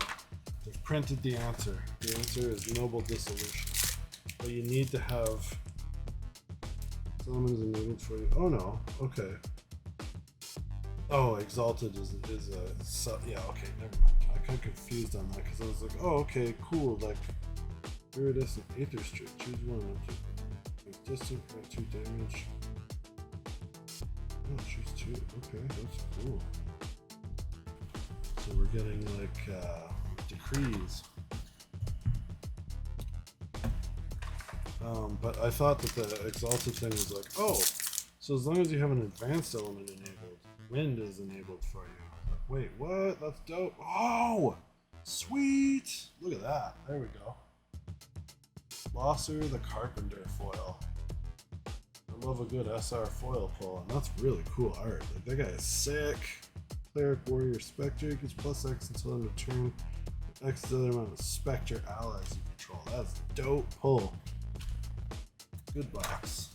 they've printed the answer. The answer is Noble Dissolution. But you need to have. Summons are needed for you. Oh no. Okay. Oh, Exalted is yeah, okay, never mind. I got confused on that because I was like, oh, okay, cool, like, Iridescent Aether Streak, choose one, make distant, make 2 damage. Oh, choose 2, okay, that's cool. So we're getting, like, decrees. But I thought that the Exalted thing was like, oh, so as long as you have an advanced element enabled, wind is enabled for you. Like, wait, what? That's dope. Oh, sweet. Look at that. There we go. Losser the Carpenter foil. I love a good SR foil pull, and that's really cool art. Like, that guy is sick. Cleric Warrior Spectre gets +X until end of turn. X the other amount of Spectre allies you control. That's dope pull. Good box.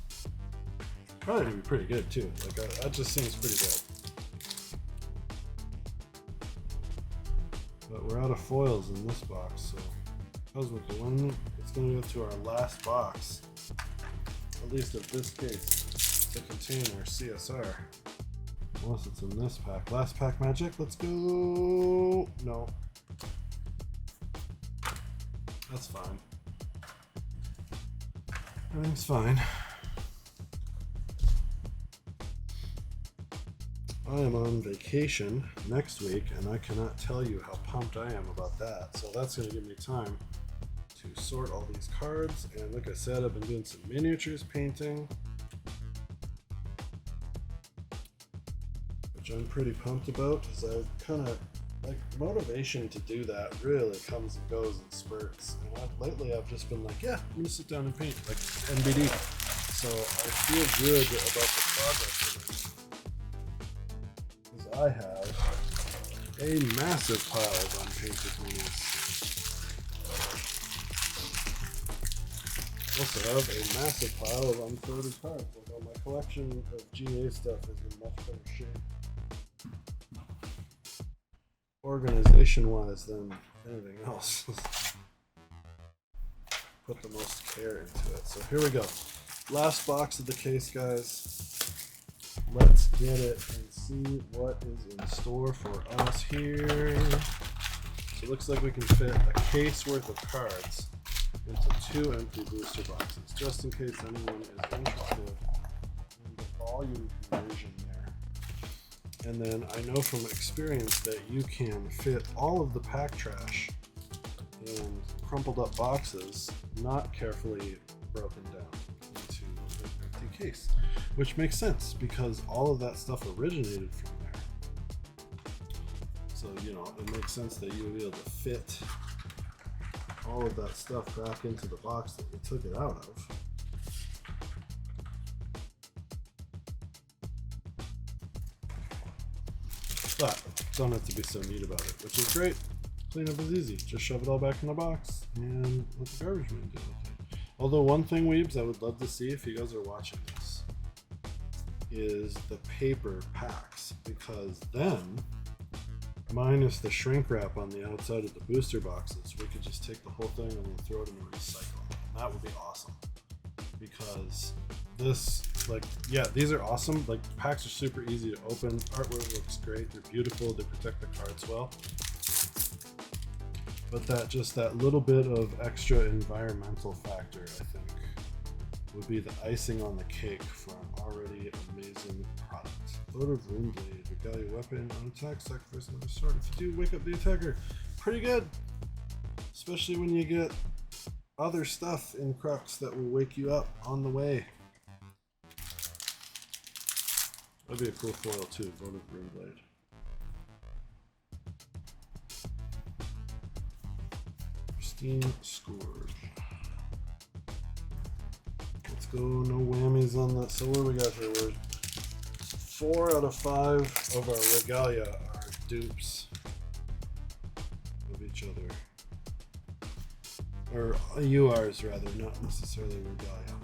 Probably gonna be pretty good too. Like, that just seems pretty dope. But we're out of foils in this box, so Cosmic One, it's going to go to our last box, at least of this case, to contain our CSR. Unless it's in this pack. Last pack magic, let's go! No. That's fine. Everything's fine. I am on vacation next week, and I cannot tell you how pumped I am about that. So that's going to give me time to sort all these cards. And like I said, I've been doing some miniatures painting, which I'm pretty pumped about, because I kind of like motivation to do that really comes and goes in spurts. And lately I've just been like, yeah, I'm going to sit down and paint like NBD. So I feel good about the progress that I have a massive pile of unpainted minis. I also have a massive pile of unsorted cards. Although my collection of GA stuff is in much better shape, organization-wise, than anything else. Put the most care into it. So here we go. Last box of the case, guys. Let's get it and see what is in store for us here. So it looks like we can fit a case worth of cards into 2 empty booster boxes, just in case anyone is interested in the volume conversion there. And then I know from experience that you can fit all of the pack trash in crumpled up boxes, not carefully broken down into an empty case. Which makes sense, because all of that stuff originated from there. So, you know, it makes sense that you would be able to fit all of that stuff back into the box that you took it out of. But don't have to be so neat about it, which is great. Cleanup is easy. Just shove it all back in the box and let the garbage man deal with it. Although one thing, weebs, I would love to see if you guys are watching this is the paper packs, because then, minus the shrink wrap on the outside of the booster boxes, we could just take the whole thing and then throw it in a recycle. And that would be awesome, because this, like, yeah, these are awesome. Like, the packs are super easy to open. Artwork looks great. They're beautiful. They protect the cards well. But that little bit of extra environmental factor, I think, would be the icing on the cake for an already amazing product. Votive Runeblade, Regalia weapon on attack, sacrifice another sword. If you do, wake up the attacker. Pretty good, especially when you get other stuff in Crux that will wake you up on the way. That'd be a cool foil too, Votive Runeblade. Pristine Scourge. Let's go, no whammies on that. So what do we got here? We're 4 out of 5 of our Regalia are dupes of each other. Or URs rather, not necessarily Regalia.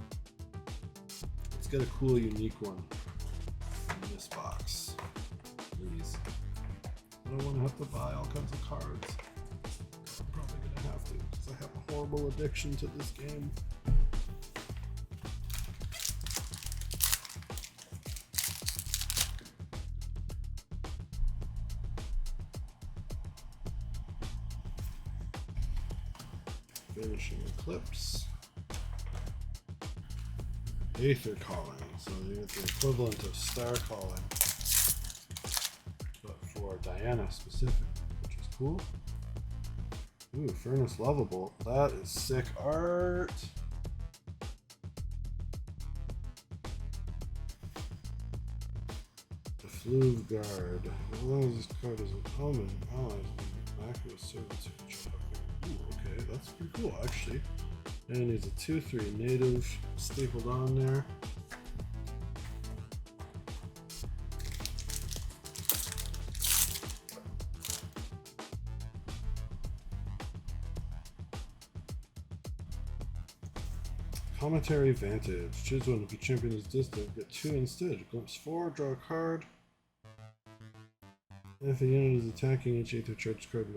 Let's get a cool, unique one in this box, please. I don't want to have to buy all kinds of cards. I'm probably going to have to, because I have a horrible addiction to this game. Finishing Eclipse. Aether Calling, so you get the equivalent of Star Calling, but for Diana specific, which is cool. Ooh, Furnace Lovable, that is sick art. The Fluve Guard, as long as this card is an omen, allies and accurate servants of each other. Ooh, okay, that's pretty cool actually. And it needs a 2/3 native stapled on there. Commentary Vantage. Choose one. If your champion is distant, get 2 instead. Glimpse 4, draw a card. If a unit is attacking, each Aether charge card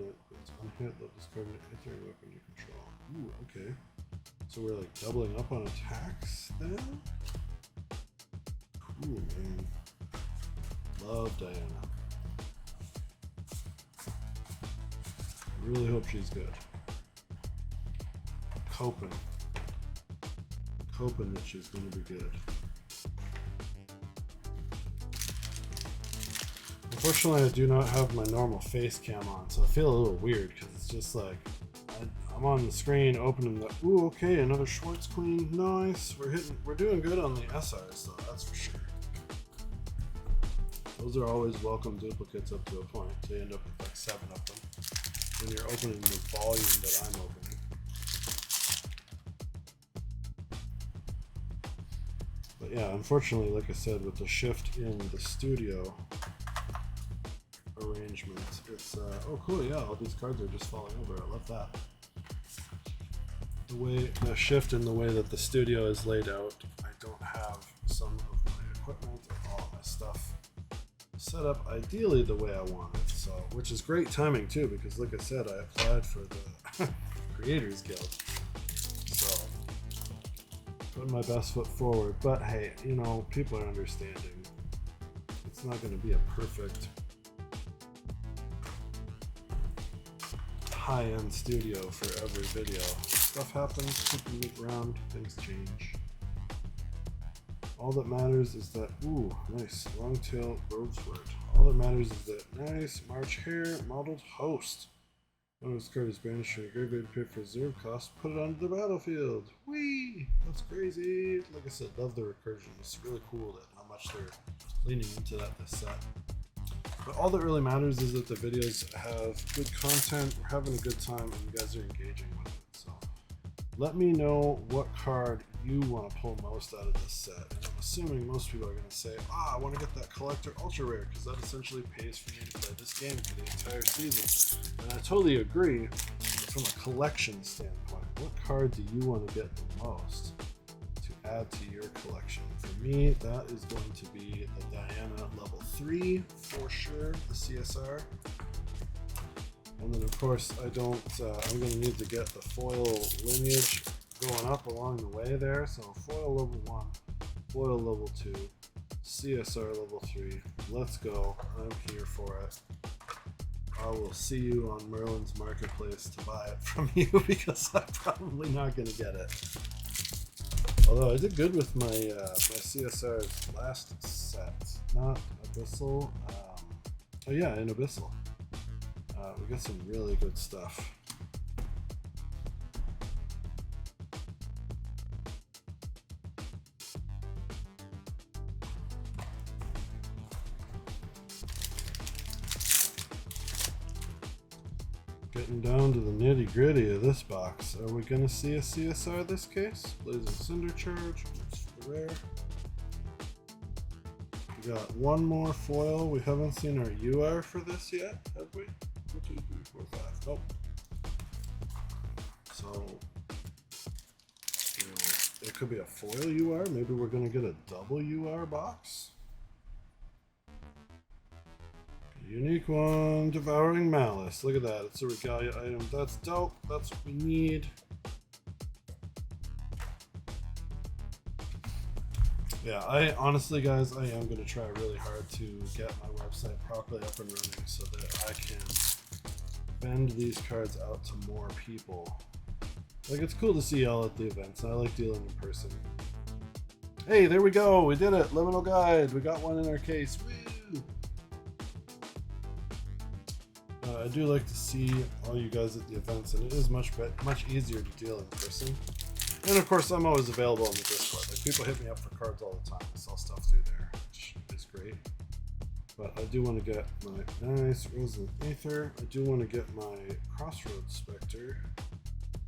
it's on hit, let this card Aether weapon you control. Ooh, okay. So we're like doubling up on attacks then? Cool, man. Love Diana. I really hope she's good. Hoping that she's going to be good. Unfortunately, I do not have my normal face cam on, so I feel a little weird because it's just like I'm on the screen opening the. Ooh, okay, another Schwartz Queen. Nice. We're doing good on the SRs, though. That's for sure. Those are always welcome duplicates up to a point. So you end up with like 7 of them when you're opening the volume that I'm opening. But yeah, unfortunately, like I said, with the shift in the studio arrangement, it's oh cool, yeah, all these cards are just falling over. I love that. The shift in the way that the studio is laid out, I don't have some of my equipment or all my stuff set up ideally the way I want it. So, which is great timing too, because like I said, I applied for the Creators Guild. So putting my best foot forward, but hey, you know, people are understanding. It's not going to be a perfect high-end studio for every video. Stuff happens, people move around, things change. All that matters is that, ooh, nice, long-tail roadsword. All that matters is that, nice, March Hare, modeled host. One of his card is banished from your graveyard, pay for reserve cost, put it onto the battlefield. Whee! That's crazy. Like I said, love the recursion. It's really cool that how much they're leaning into that this set. But all that really matters is that the videos have good content, we're having a good time, and you guys are engaging with it. So let me know what card you want to pull most out of this set. And I'm assuming most people are going to say, I want to get that collector ultra rare because that essentially pays for me to play this game for the entire season. And I totally agree. From a collection standpoint, what card do you want to get the most to add to your collection? For me, that is going to be the Diana level 3 for sure, the CSR. And then of course I'm going to need to get the foil lineage going up along the way there. So foil level 1, foil level 2, CSR level 3. Let's go. I'm here for it. I will see you on Merlin's Marketplace to buy it from you because I'm probably not going to get it. Although I did good with my my CSR's last set, not Abyssal. Oh yeah, in Abyssal. We got some really good stuff. Getting down to the nitty gritty of this box. Are we going to see a CSR this case? Blazing Cinder Charge, it's the rare. We got one more foil. We haven't seen our UR for this yet, have we? 1, 2, 3, 4, 5. Nope. So, you know, it could be a foil UR. Maybe we're going to get a double UR box. Unique one, Devouring Malice. Look at that, it's a regalia item. That's dope, that's what we need. Yeah, I honestly, guys, I am going to try really hard to get my website properly up and running so that I can vend these cards out to more people. Like, it's cool to see y'all at the events, and I like dealing in person. Hey, there we go, we did it, Liminal Guide, we got one in our case, woo! I do like to see all you guys at the events, and it is much easier to deal in person. And of course, I'm always available on the Discord. Like, people hit me up for cards all the time. I sell stuff through there, which is great. But I do want to get my nice Resonant Aether. I do want to get my Crossroads Spectre.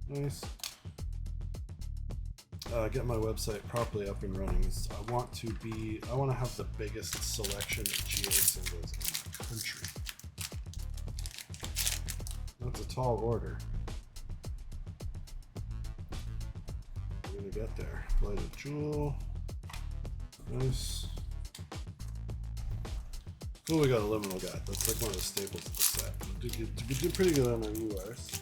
Nice. Get my website properly up and running. I want to have the biggest selection of GA symbols in the country. That's a tall order. We're gonna get there. Blighted Jewel. Nice. Cool, we got a Liminal Guide. That's like one of the staples of the set. We did pretty good on our URs.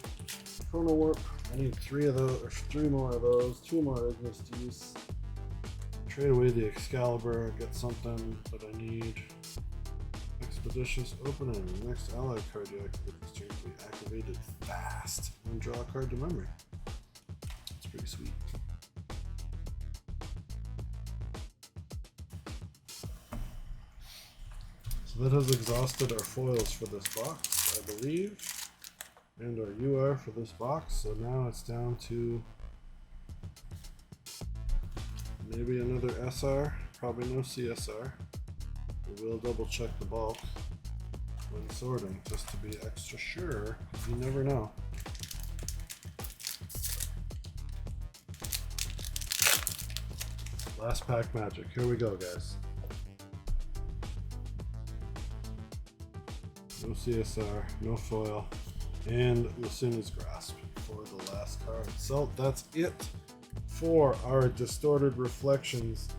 Chrono Warp. I need 3 of those, or 3 more of those. 2 more Ignis to use. Trade away the Excalibur. Get something that I need. Expeditious Opening. The next ally card you activate this turn will be activated fast and draw a card to memory. It's pretty sweet. So that has exhausted our foils for this box, I believe, and our UR for this box. So now it's down to maybe another SR, probably no CSR. We will double check the bulk when sorting, just to be extra sure, because you never know. Last pack magic. Here we go, guys. No CSR, no foil, and Lucina's Grasp for the last card. So that's it for our Distorted Reflections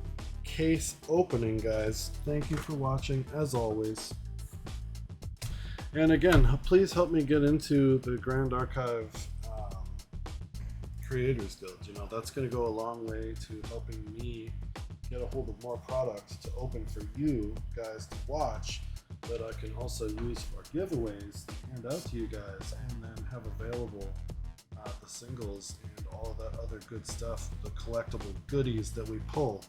case opening, guys. Thank you for watching, as always. And again, please help me get into the Grand Archive Creators Guild. You know, that's going to go a long way to helping me get a hold of more products to open for you guys to watch, that I can also use for giveaways to hand out to you guys, and then have available the singles and all of that other good stuff, the collectible goodies that we pull,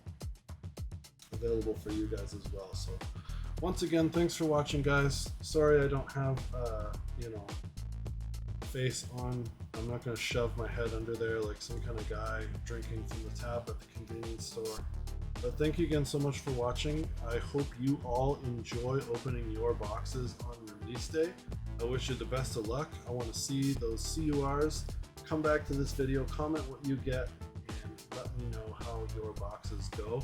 available for you guys as well. So once again, thanks for watching, guys. Sorry I don't have you know, face on. I'm not going to shove my head under there like some kind of guy drinking from the tap at the convenience store. But thank you again so much for watching. I hope you all enjoy opening your boxes on release day. I wish you the best of luck. I want to see those CURs. Come back to this video, comment what you get, and let me know how your boxes go.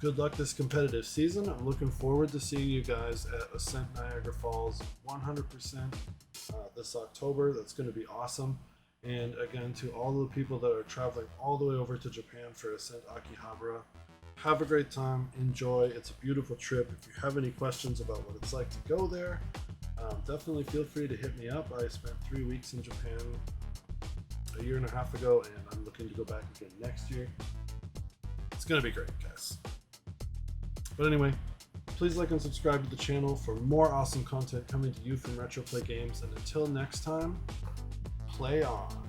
Good luck this competitive season. I'm looking forward to seeing you guys at Ascent Niagara Falls 100% this October. That's going to be awesome. And again, to all the people that are traveling all the way over to Japan for Ascent Akihabara, have a great time, enjoy. It's a beautiful trip. If you have any questions about what it's like to go there, definitely feel free to hit me up. I spent 3 weeks in Japan a year and a half ago, and I'm looking to go back again next year. It's going to be great, guys. But anyway, please like and subscribe to the channel for more awesome content coming to you from Retro Play Games. And until next time, play on.